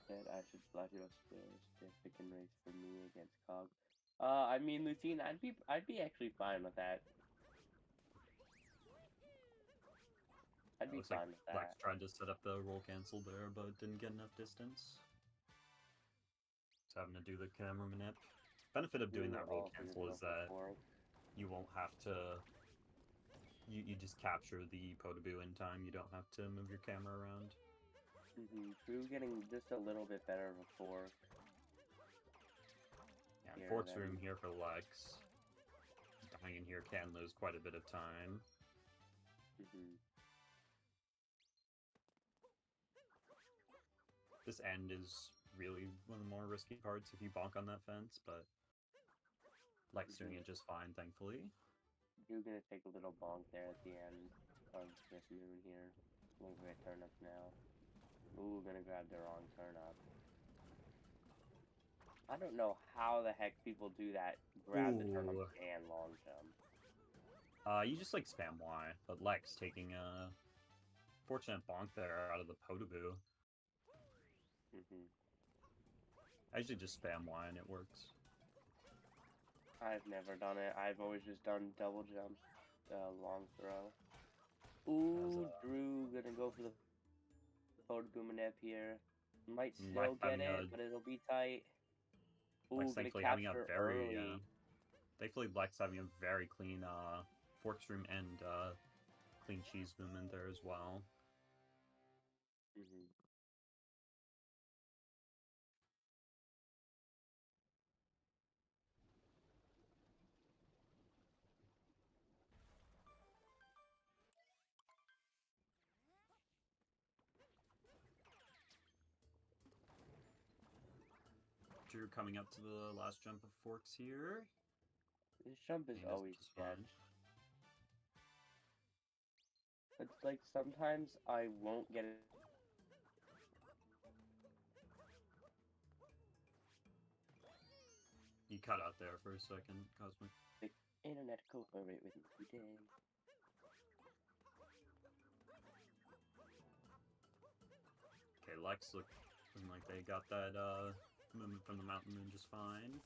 that I should stick and race for me against Cog. I mean, Lucine, I'd be actually fine with that. I'd be fine with that. Lex tried to set up the roll cancel there, but didn't get enough distance. Just having to do the camera manip. Benefit of doing that roll cancel is that you won't have to. You just capture the Potaboo in time. You don't have to move your camera around. Drew getting just a little bit better of a fork. Yeah, fork's room here for Lex. Dying in here can lose quite a bit of time. This end is really one of the more risky parts if you bonk on that fence, but Lex doing it just fine, thankfully. You're gonna take a little bonk there at the end of this moon here. We're gonna turn up now. Ooh, gonna grab the wrong turn up. I don't know how the heck people do that. Grab the turn up and long jump. You just like spam Y, but Lex taking a fortunate bonk there out of the Potaboo. I usually just spam Y and it works. I've never done it. I've always just done double jump, long throw. Ooh, Drew gonna go for the Potaboo manip here. Might still get it, but it'll be tight. Ooh, gonna capture early. Thankfully, Lex having a very clean forks room and clean cheese movement there as well. Drew coming up to the last jump of forks here. This jump is always sketch. It's like sometimes I won't get it. You cut out there for a second, Cosmic. The internet cooperate with me today. Okay, Lex look Looking like they got that movement from the mountain moon just fine.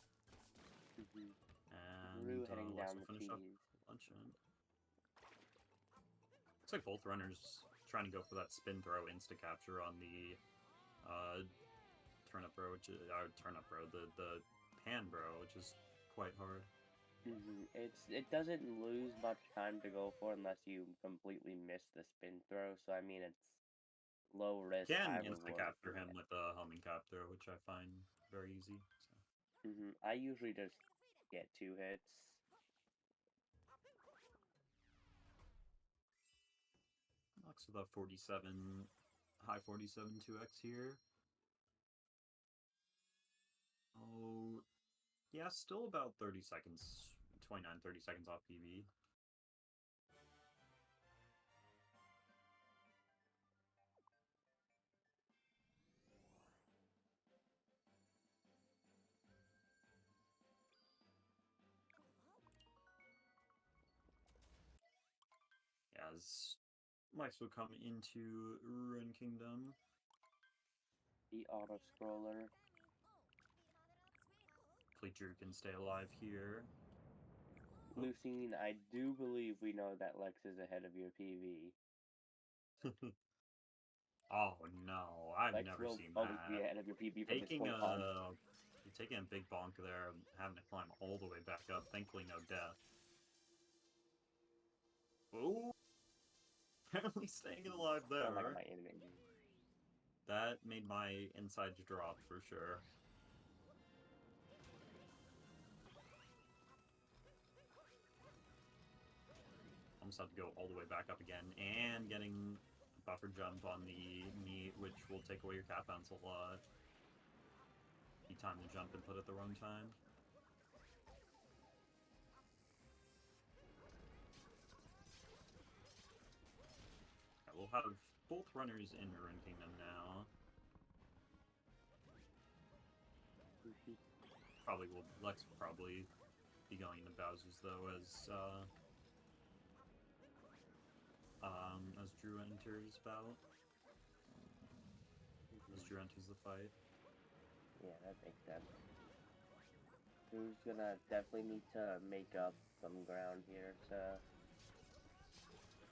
And Drew heading Lex down will the finish up T's. luncheon. Looks like both runners trying to go for that spin throw insta capture on the turnip row, which is the pan bro, which is quite hard. It doesn't lose much time to go for unless you completely miss the spin throw. So I mean, it's low risk, Can high insta reward. capture him with a homing cap throw, which I find very easy. So. I usually just get 2 hits. Lex with a 47, high 47 2x here. Oh, yeah, still about 30 seconds, 29, 30 seconds off PB. As Lex will come into Ruin Kingdom. The auto scroller. Hopefully Drew can stay alive here. Lucine, I do believe we know that Lex is ahead of your PV. Oh no, I've Lex never will seen always that. be ahead of your PV from this Taking point on. taking a big bonk there, having to climb all the way back up. Thankfully, no death. Oh, apparently staying alive there. Oh my god, my internet. That made my insides drop for sure. Almost have to go all the way back up again, and getting buffer jump on the meat, which will take away your cap bounce a lot. You time the jump and put at the wrong time. Right, we'll have both runners in Ruin Kingdom now. Probably will Lex will probably be going into Bowser's though as Drew enters bout. As Drew enters the fight. Yeah, that makes sense. Drew's gonna definitely need to make up some ground here to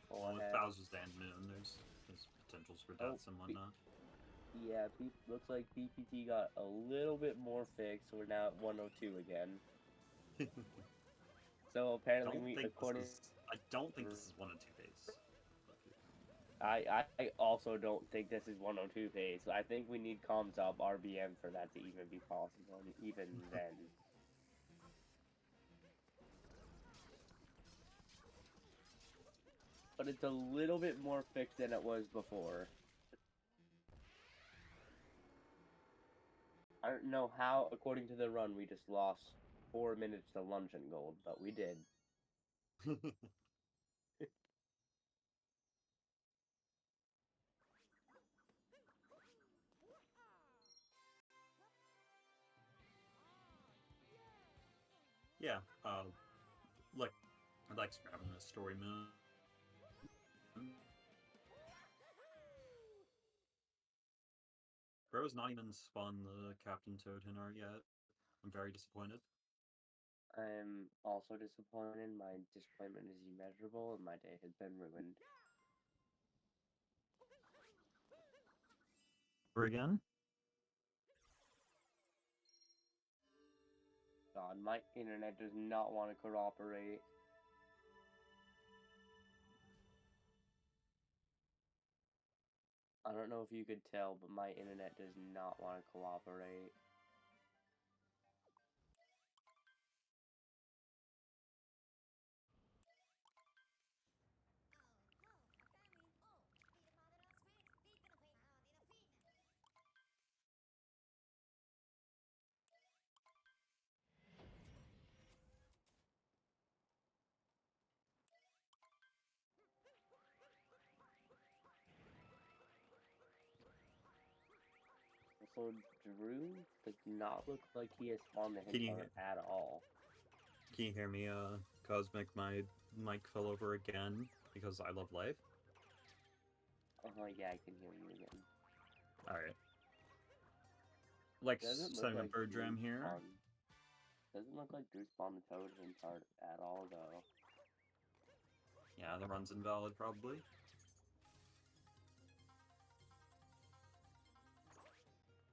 pull Well, with ahead. Bowser's and Moon, there's potentials for deaths and whatnot. Yeah, looks like BPT got a little bit more fixed. So we're now at 102 again. So apparently, I don't think this is 102 pace. I also don't think this is 102 pace. I think we need comms up RBM for that to even be possible, even then. But it's a little bit more fixed than it was before. I don't know how, according to the run, we just lost 4 minutes to luncheon gold, but we did. Yeah, look, I'd like grabbing the story moon. Bro's not even spawned the Captain Toad art yet. I'm very disappointed. I'm also disappointed. My disappointment is immeasurable, and my day has been ruined. Again? God, my internet does not want to cooperate. I don't know if you could tell, but my internet does not want to cooperate. So Drew does not look like he has spawned the hit at all. Can you hear me, Cosmic? My mic fell over again because I love life. Oh yeah, I can hear you again. Alright. Lex Doesn't setting look up like bird Drew dram here. spawned. Doesn't look like Drew spawned the toad in part at all, though. Yeah, the run's invalid, probably.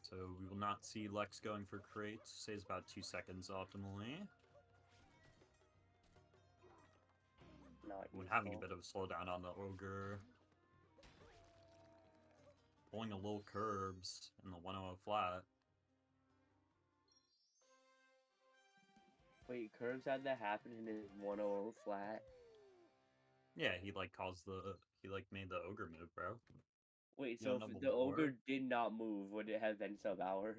So we will not see Lex going for crates. Saves about 2 seconds optimally. Not When useful. having a bit of a slowdown on the ogre. Pulling a little curbs in the 100 flat. Wait, Curves had that happen in his 100 flat? Yeah, he like caused the made the ogre move, bro. Wait, You so don't know if the the lore? ogre did not move, would it have been sub-hour?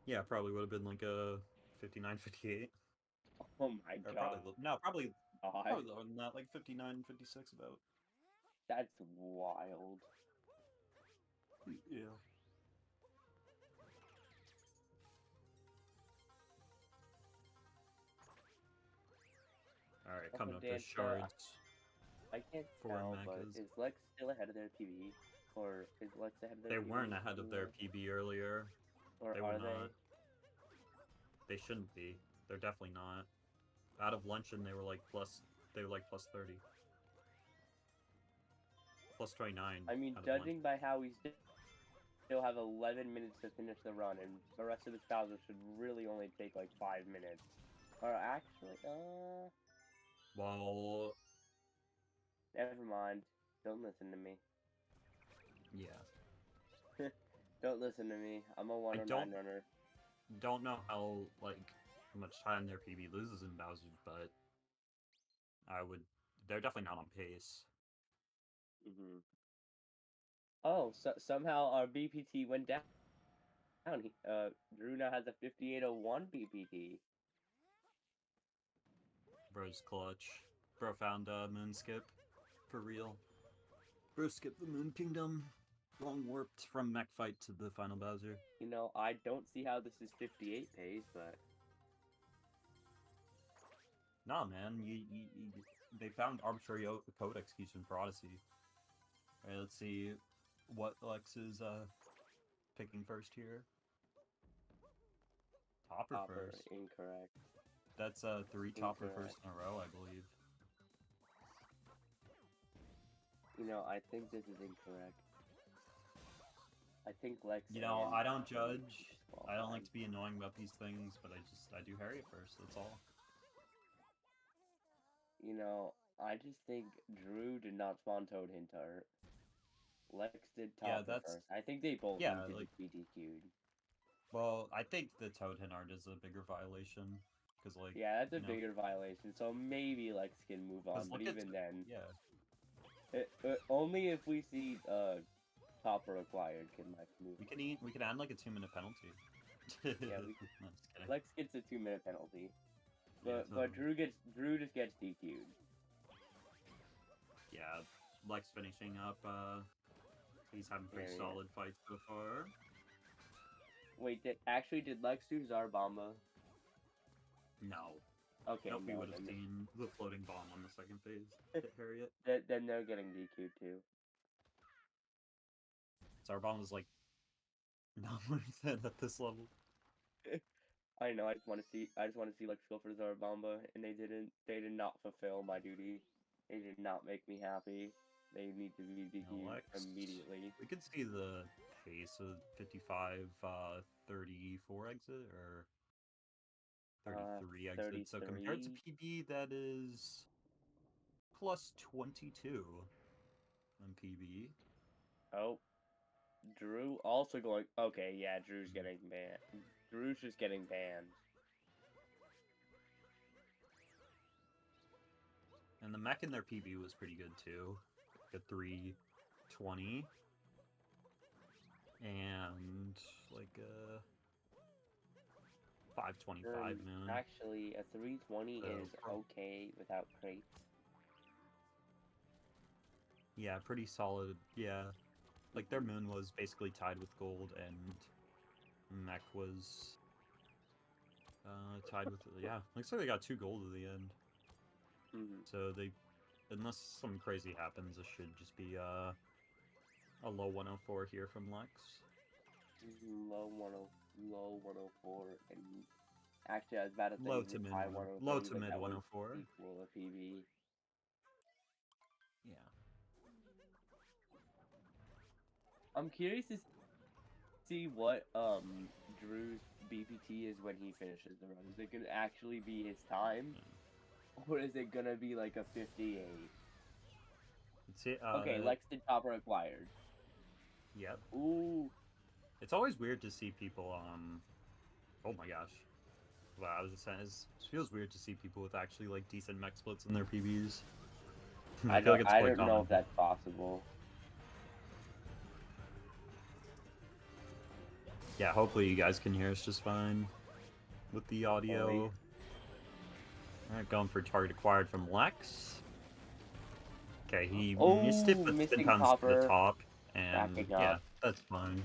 Yeah, probably would have been like a 59, 58. Oh my Or god. probably lower than that, like 59, 56 about. That's wild. Yeah. Alright, coming up to shards. I can't for tell, but mechas. is Lex still ahead of their PB? Or is Lex ahead of their They PB? weren't ahead of their PB earlier. Or They are were not. They shouldn't be. They're definitely not. Out of luncheon, they were like plus 30. Plus 29. I mean, judging by how we still have 11 minutes to finish the run, and the rest of the Bowser should really only take like 5 minutes. Or actually, Well, never mind. Don't listen to me. yeah. Don't listen to me. I'm a 109 runner. Don't know how much time their PB loses in Bowser's, but they're definitely not on pace. Oh, so somehow our BPT went down. Drew now has a 5801 BPT. Bro's clutch. Bro found Moon Skip. For real. Bro skipped the Moon Kingdom. Long warped from mech fight to the final Bowser. You know, I don't see how this is 58 pace, but... Nah, man. They found arbitrary code execution for Odyssey. Alright, let's see what Lex is picking first here. Topper first. Incorrect. That's 3 Topper first in a row, I believe. You know, I think this is incorrect. I think Lex. You know, I don't judge. I don't like to be annoying about these things, but I do Harry at first. That's all. You know, I just think Drew did not spawn Toad Hintart. Lex did Topper first. I think they both need to be DQ'd. Well, I think the Toad Hintart is a bigger violation. Cause yeah, that's a bigger violation. So maybe Lex can move on, but even then, only if we see Topper acquired can Lex move. We can add like a 2-minute penalty. Yeah, Lex gets a 2-minute penalty, but Drew just gets DQ'd. Yeah, Lex finishing up. He's having pretty solid fights so far. Wait, did Lex do Zarbomba? No. Okay, nope, we would have seen the floating bomb on the second phase. Hit Harriet. Then they're getting DQ'd too. Zarbomb was like not worth it at this level. I know. I just want to see Lex go for Zarbomba, and they didn't. They did not fulfill my duty. They did not make me happy. They need to be DQ'd immediately. We could see the pace of 55, 34 exit or 33 exit. 33. So compared to PB, that is plus 22 on PB. Oh, Drew also going. Okay, yeah, Drew's getting banned. Drew's just getting banned. And the mech in their PB was pretty good too. Like a 320. And like a 525 moon. Actually, a 320 is okay without crates. Yeah, pretty solid. Yeah. Like their moon was basically tied with gold and mech was tied with looks like they got 2 gold at the end. So they, unless something crazy happens, it should just be a low 104 here from Lex. Low low 104, and actually I was about to say Low to mid high 104. 103, Low to but mid that would 104. equal a PB. Yeah. I'm curious to see what Drew's BPT is when he finishes the run. Is it gonna actually be his time, or is it gonna be like a 58? See, Okay, lex206 Topper acquired. Yep. Ooh. It's always weird to see people. Oh my gosh. Well, I was just saying, it feels weird to see people with actually like decent mech splits in their PBs. I feel like it's I quite don't know common. if that's possible. Yeah, hopefully you guys can hear us just fine with the audio. Alright, going for target acquired from Lex. Okay, he missed it, but spin pounds to the top, and yeah, that's fine.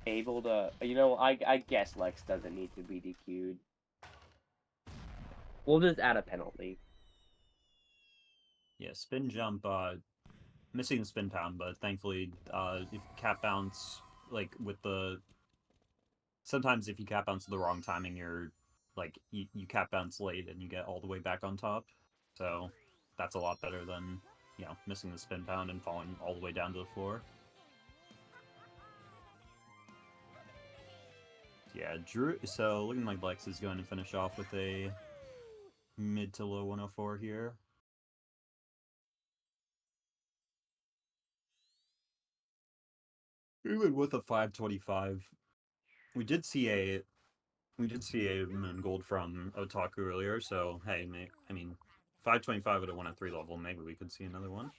Able to, I guess Lex doesn't need to be DQ'd. We'll just add a penalty. Yeah, spin jump, missing the spin pound, but thankfully, if cap bounce, like with the, sometimes if you cap bounce at the wrong timing, you're, like, you cap bounce late and you get all the way back on top. So that's a lot better than, you know, missing the spin pound and falling all the way down to the floor. Yeah, Drew, so looking like Lex is going to finish off with a mid to low 104 here. Even with a 525, we did see a moon gold from Otaku earlier, so hey, I mean, 525 at a 103 level, maybe we could see another one.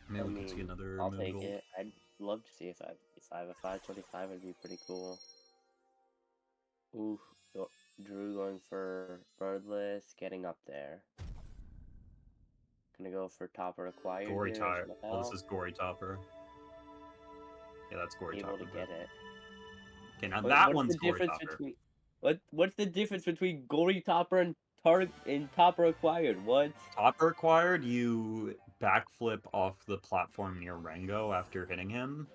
Maybe we could see another I'll moon take gold. it. I'd love to see if I have a 525, it'd be pretty cool. Ooh, Drew going for birdless, getting up there. Gonna go for topper acquired Gory here as Topper. well. Oh, this is Gory Topper. Yeah, that's Gory Topper. Able to get it. Okay, now that one's Gory difference Topper. between what's the difference between Gory Topper and Topper acquired? What? Topper acquired, you backflip off the platform near Rango after hitting him,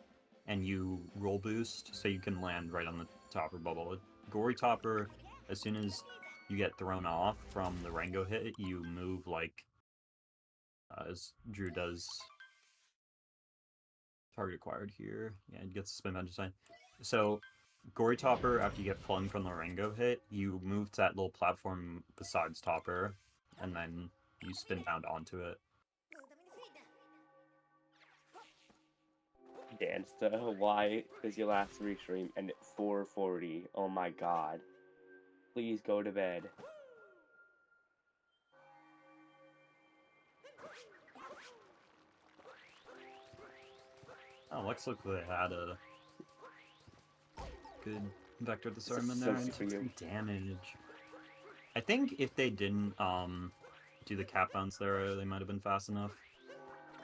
and you roll boost so you can land right on the Topper bubble. Gory Topper, as soon as you get thrown off from the Rango hit, you move like as Drew does. Target acquired here. Yeah, it gets the spin bound just fine. So, Gory Topper, after you get flung from the Rango hit, you move to that little platform besides Topper, and then you spin bound onto it. Dansta, why is your last restream and at 4:40? Oh my god. Please go to bed. Oh, Lex looked like they had a good Vector Discernment So there, and 63 damage. I think if they didn't do the cap bounce there, they might have been fast enough.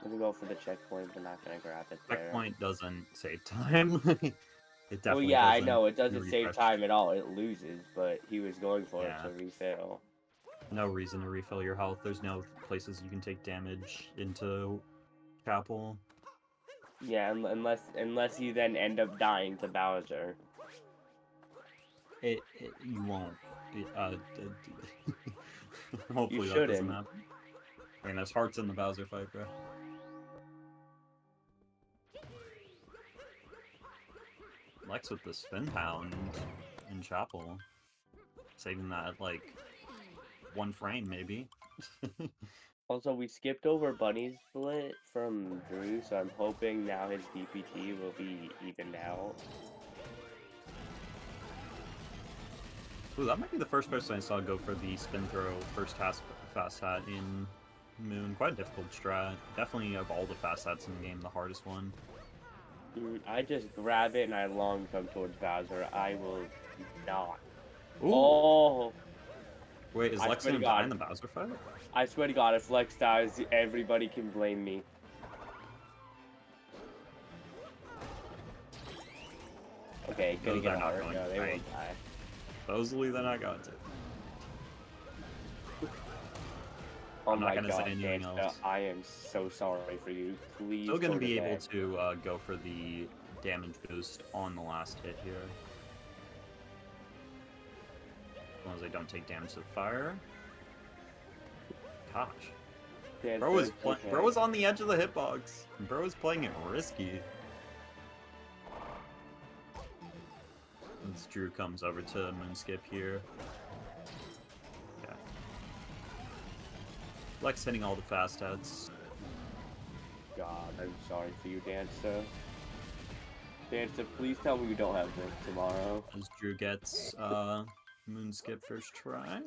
I'm gonna go for the checkpoint, but not gonna grab it there. Checkpoint doesn't save time. It definitely well, yeah, doesn't. I know, it doesn't save time at all, it loses, but he was going for it to refill. No reason to refill your health. There's no places you can take damage into Chapel. Yeah, unless you then end up dying to Bowser. You won't. Hopefully you that doesn't happen. I mean, there's hearts in the Bowser fight, bro. Lex with the spin pound in Chapel. Saving that, like, 1 frame, maybe. Also, we skipped over Bunny's split from Drew, so I'm hoping now his DPT will be evened out. Ooh, that might be the first person I saw go for the spin throw first fast hat in Moon. Quite a difficult strat. Definitely of all the fast hats in the game, the hardest one. I just grab it and I long jump towards Bowser. I will not. Ooh. Oh! Wait, is Lex gonna die in the Bowser fight? I swear to God, if Lex dies, everybody can blame me. Okay, gonna get hard. No, they won't die. Supposedly they're not going to. Oh my God, say anything else. I am so sorry for you. Please. Still gonna be able to go for the damage boost on the last hit here. As long as they don't take damage to the fire. Gosh. Yeah, Bro was on the edge of the hitbox. Bro was playing it risky. As Drew comes over to Moonskip here. Yeah. Lex hitting all the fast hits. God, I'm sorry for you, Dancer. Dancer, please tell me you don't have work tomorrow. As Drew gets Moonskip first try.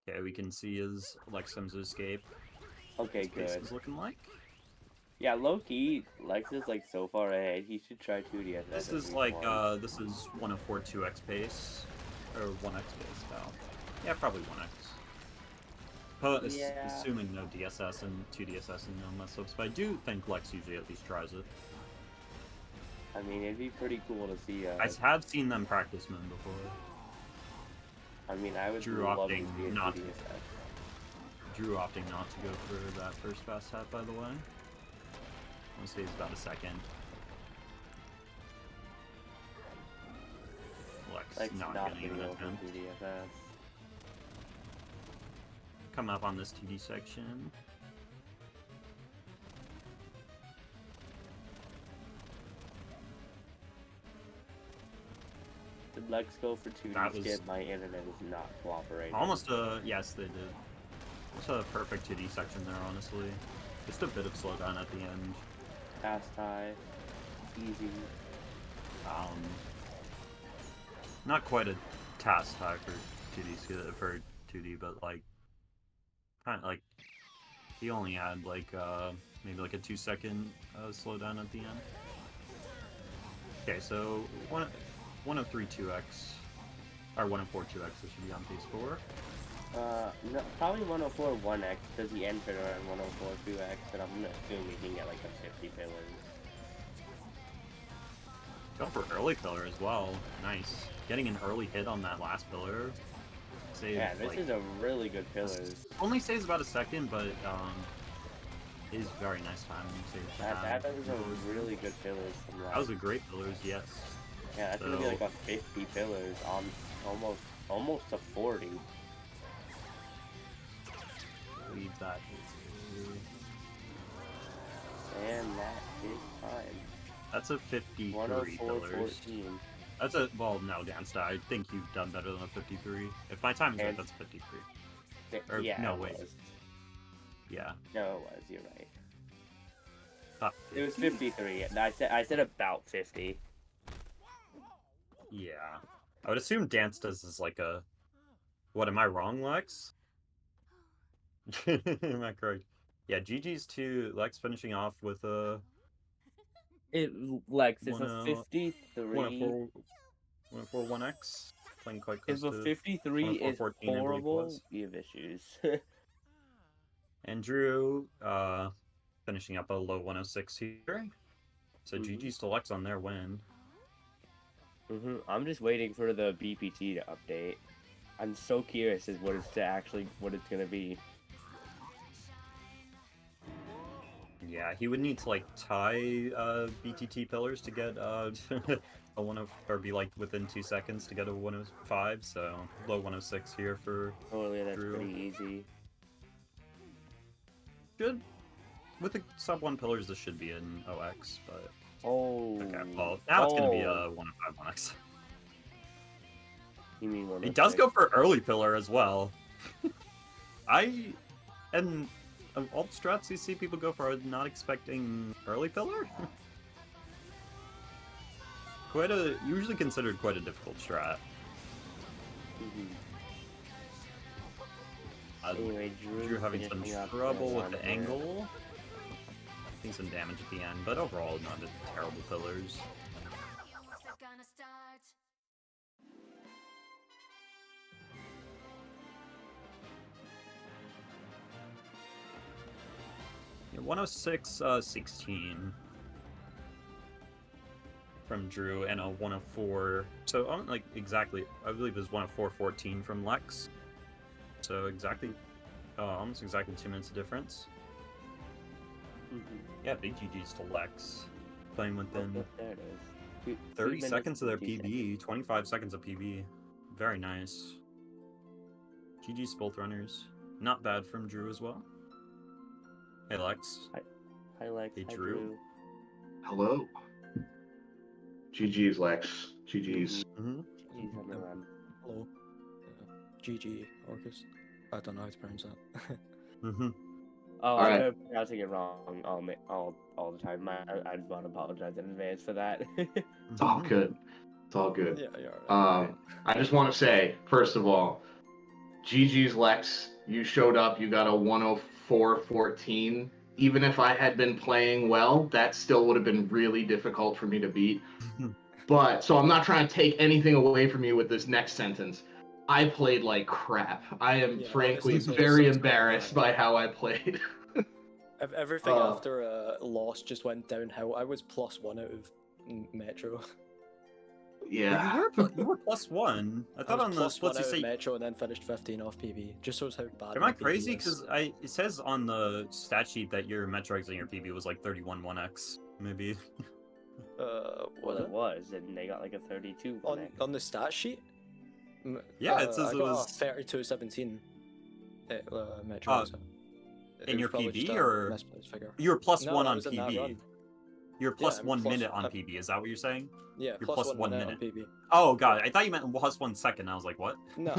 Okay, we can see his Lexum's escape. Okay, His pace good. is looking like. Yeah, low-key, Lex is like so far ahead. He should try 2DS. This is like this is 104 2x pace. Or 1x pace now. Yeah, probably 1x. But Yeah. assuming no DSS and 2DSS and no mess ups, but I do think Lex usually at least tries it. I mean, it'd be pretty cool to see. I have seen them practice Moon before. I mean, I would Drew love to opting see a not 2DSS. Drew opting not to go for that first fast hat, by the way. I want to say it's about a second. Lex not getting an attempt. 2DSS. Come up on this TD section. Did Lex go for 2D skip? My internet is not cooperating. Almost yes, they did. It's a perfect 2D section there, honestly. Just a bit of slowdown at the end. Fast high. Easy. Not quite a task high for 2D, but like, kind of like, he only had like maybe like a 2-second slowdown at the end. Okay, so 103 2x or 104 2x. This should be on pace 4. No, probably 104 1x because he entered around 104 2x, and I'm gonna assume he can get like a 50 pillars. Go for early pillar as well. Nice. Getting an early hit on that last pillar. Saved, Yeah, this like, is a really good pillar. Only saves about a second, but is very nice timing. That was a really good pillars from Lex. That was a great pillars, yes. Yeah, that's gonna be like a 50 pillars on almost a 40. Leave that. And that is time. That's a 53 pillars. 104-14. That's a, well, no, Dansta, I think you've done better than a 53. If my time is right, that's a 53. Or, yeah, no, wait. Yeah. No, it was, you're right. It was 53. I said about 50. Yeah. I would assume Dansta's is like a... What, am I wrong, Lex? Am I correct? Yeah, GG's to Lex finishing off with a... Lex is a 53. 104 1x. Playing quite close if a 53 is 14, horrible, you have issues. And Drew, finishing up a low 106 here. So GG's to Lex on their win. I'm just waiting for the BPT to update. I'm so curious as what it's gonna be. Yeah, he would need to like tie BTT pillars to get a 10, or be like within 2 seconds to get a 105. So low 106 here for Totally, that's Drew. pretty easy. Good. With the sub 1 pillars, this should be an OX, but oh. okay. Well, now it's gonna be a 105 1x. You mean 106? It does go for early pillar as well. And of all strats you see people go for, not expecting early pillar. Usually considered quite a difficult strat. Anyway, Drew having some trouble with the angle. Taking some damage at the end, but overall not a terrible pillars. Yeah, 106 16 from Drew, and a 104. So like exactly, I believe it was 104 14 from Lex. So exactly, almost exactly 2 minutes of difference. Yeah, big GG's to Lex. Playing within There it is. 30 seconds of their PB, 25 seconds of PB. Very nice. GG's both runners. Not bad from Drew as well. Hey, Lex. Hi, Lex. Hey, Hi, Drew. Hello. GG's, Lex. GG's. GG's on the run. Hello. GG, Orcus. I don't know how to pronounce that. Oh, Alright. I'm pronouncing it wrong all the time. I just want to apologize in advance for that. It's all good. It's all good. Yeah, you're right. I just want to say, first of all, GG's, Lex. You showed up. You got a 104.14. Even if I had been playing well, that still would have been really difficult for me to beat. But, so I'm not trying to take anything away from you with this next sentence. I played like crap. I am frankly honestly, very embarrassed by how I played. Everything after loss just went downhill. I was +1 out of Metro. Yeah. You were +1. I thought on the splits you say Metro and then finished 15 off PB. Just shows how bad. Am I crazy? Because it says on the stat sheet that your Metro X and your PB was like 31 1x, maybe. Well, it was, and they got like a 32 on the stat sheet. Yeah, it says I it got was 32-17. Metro. in your PB or you were +1 on PB. You're +1 minute on PB. Is that what you're saying? Yeah, you're +1 1 minute minute. on PB. Oh god, I thought you meant +1 second. I was like, what? No.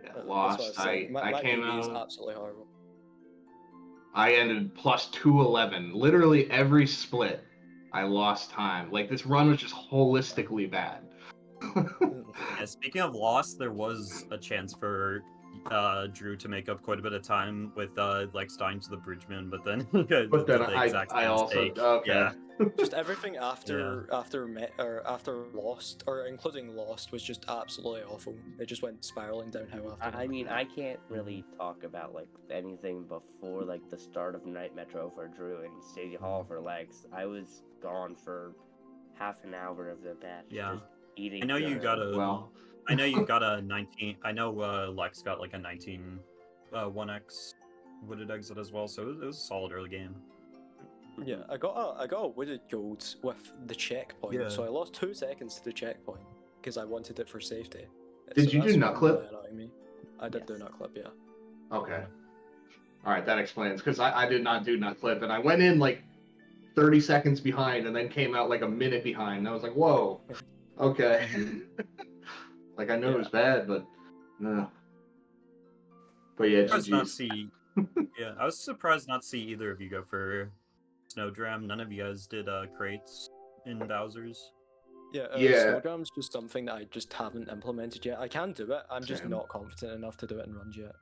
Yeah, lost. I came PB is out. absolutely horrible. I ended +211. Literally every split, I lost time. Like this run was just holistically bad. Yeah, speaking of loss, there was a chance for Drew to make up quite a bit of time with Lex dying to the Bridgeman, but then I also okay. Yeah. Just everything after Lost, or including Lost, was just absolutely awful. It just went spiraling downhill after. I mean, I can't really talk about like anything before like the start of Night Metro for Drew and City Hall for Lex. I was gone for half an hour of the match. Yeah. Just eating. I know you got a. Well, I know you got a 19. I know Lex got like a 19 1x wooded exit as well, so it was a solid early game. Yeah, I got a wooded gold with the checkpoint, so I lost 2 seconds to the checkpoint because I wanted it for safety. Did you do nut clip? Me. I did do nut clip, yeah. Okay. All right, that explains because I did not do nut clip, and I went in like 30 seconds behind, and then came out like a minute behind. And I was like, whoa, okay. Like I know it was bad, but no. But yeah, I was not see. Yeah, I was surprised not to see either of you go for Snowdram. None of you guys did crates in Bowser's. Yeah. Snowdram's just something that I just haven't implemented yet. I can do it. I'm just Same. not confident enough to do it in runs yet.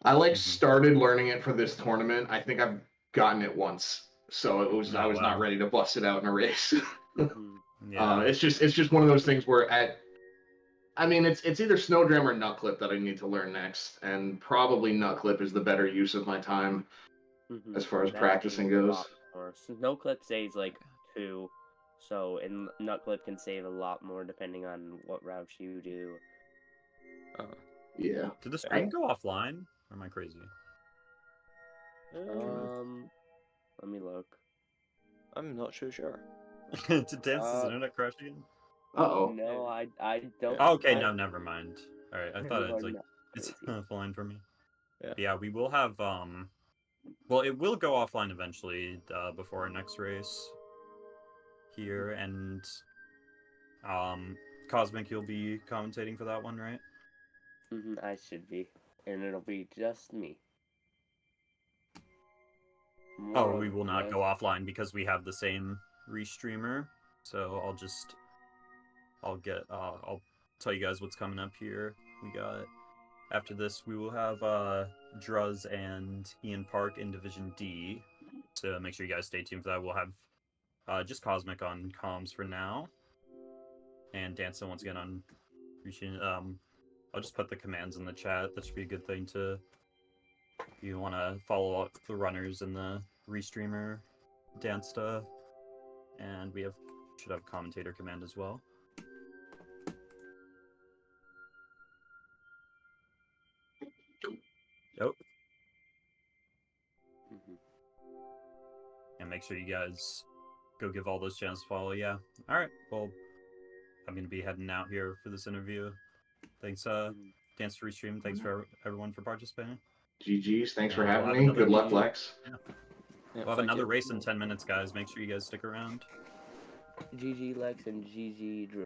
I like started learning it for this tournament. I think I've gotten it once, so it was I was not ready to bust it out in a race. Yeah. It's just one of those things where it's either Snowdram or Nut Clip that I need to learn next, and probably Nut Clip is the better use of my time as far as practicing goes. Snow Clip saves like 2, so and Nut Clip can save a lot more depending on what routes you do. Yeah. Did the stream go offline? Or am I crazy? Let me look. I'm not so sure. Did Dance's internet crash again? Uh-oh. No, I don't. Oh, okay, no, never mind. All right, I thought it's like it's offline for me. Yeah. But yeah, we will have well, it will go offline eventually before our next race here, and Cosmic, you'll be commentating for that one, right? I should be, and it'll be just me. Oh, we will not go offline because we have the same restreamer. So I'll tell you guys what's coming up here. We got after this we will have Druz and Ian Park in Division D. So make sure you guys stay tuned for that. We'll have just Cosmic on comms for now. And Danson once again on reaching I'll just put the commands in the chat. That should be a good thing to you want to follow up the runners in the restreamer Dansta, and we should have commentator command as well. Yep. make sure you guys go give all those channels a follow. Yeah. All right. Well, I'm gonna be heading out here for this interview. Thanks, Dance to Restream. Thanks for everyone for participating. GG's. Thanks for And we'll having have me. another Good luck, game. Lex. Yeah. Yeah, We'll have thank another you. race in 10 minutes, guys. Make sure you guys stick around. GG Lex and GG Drew.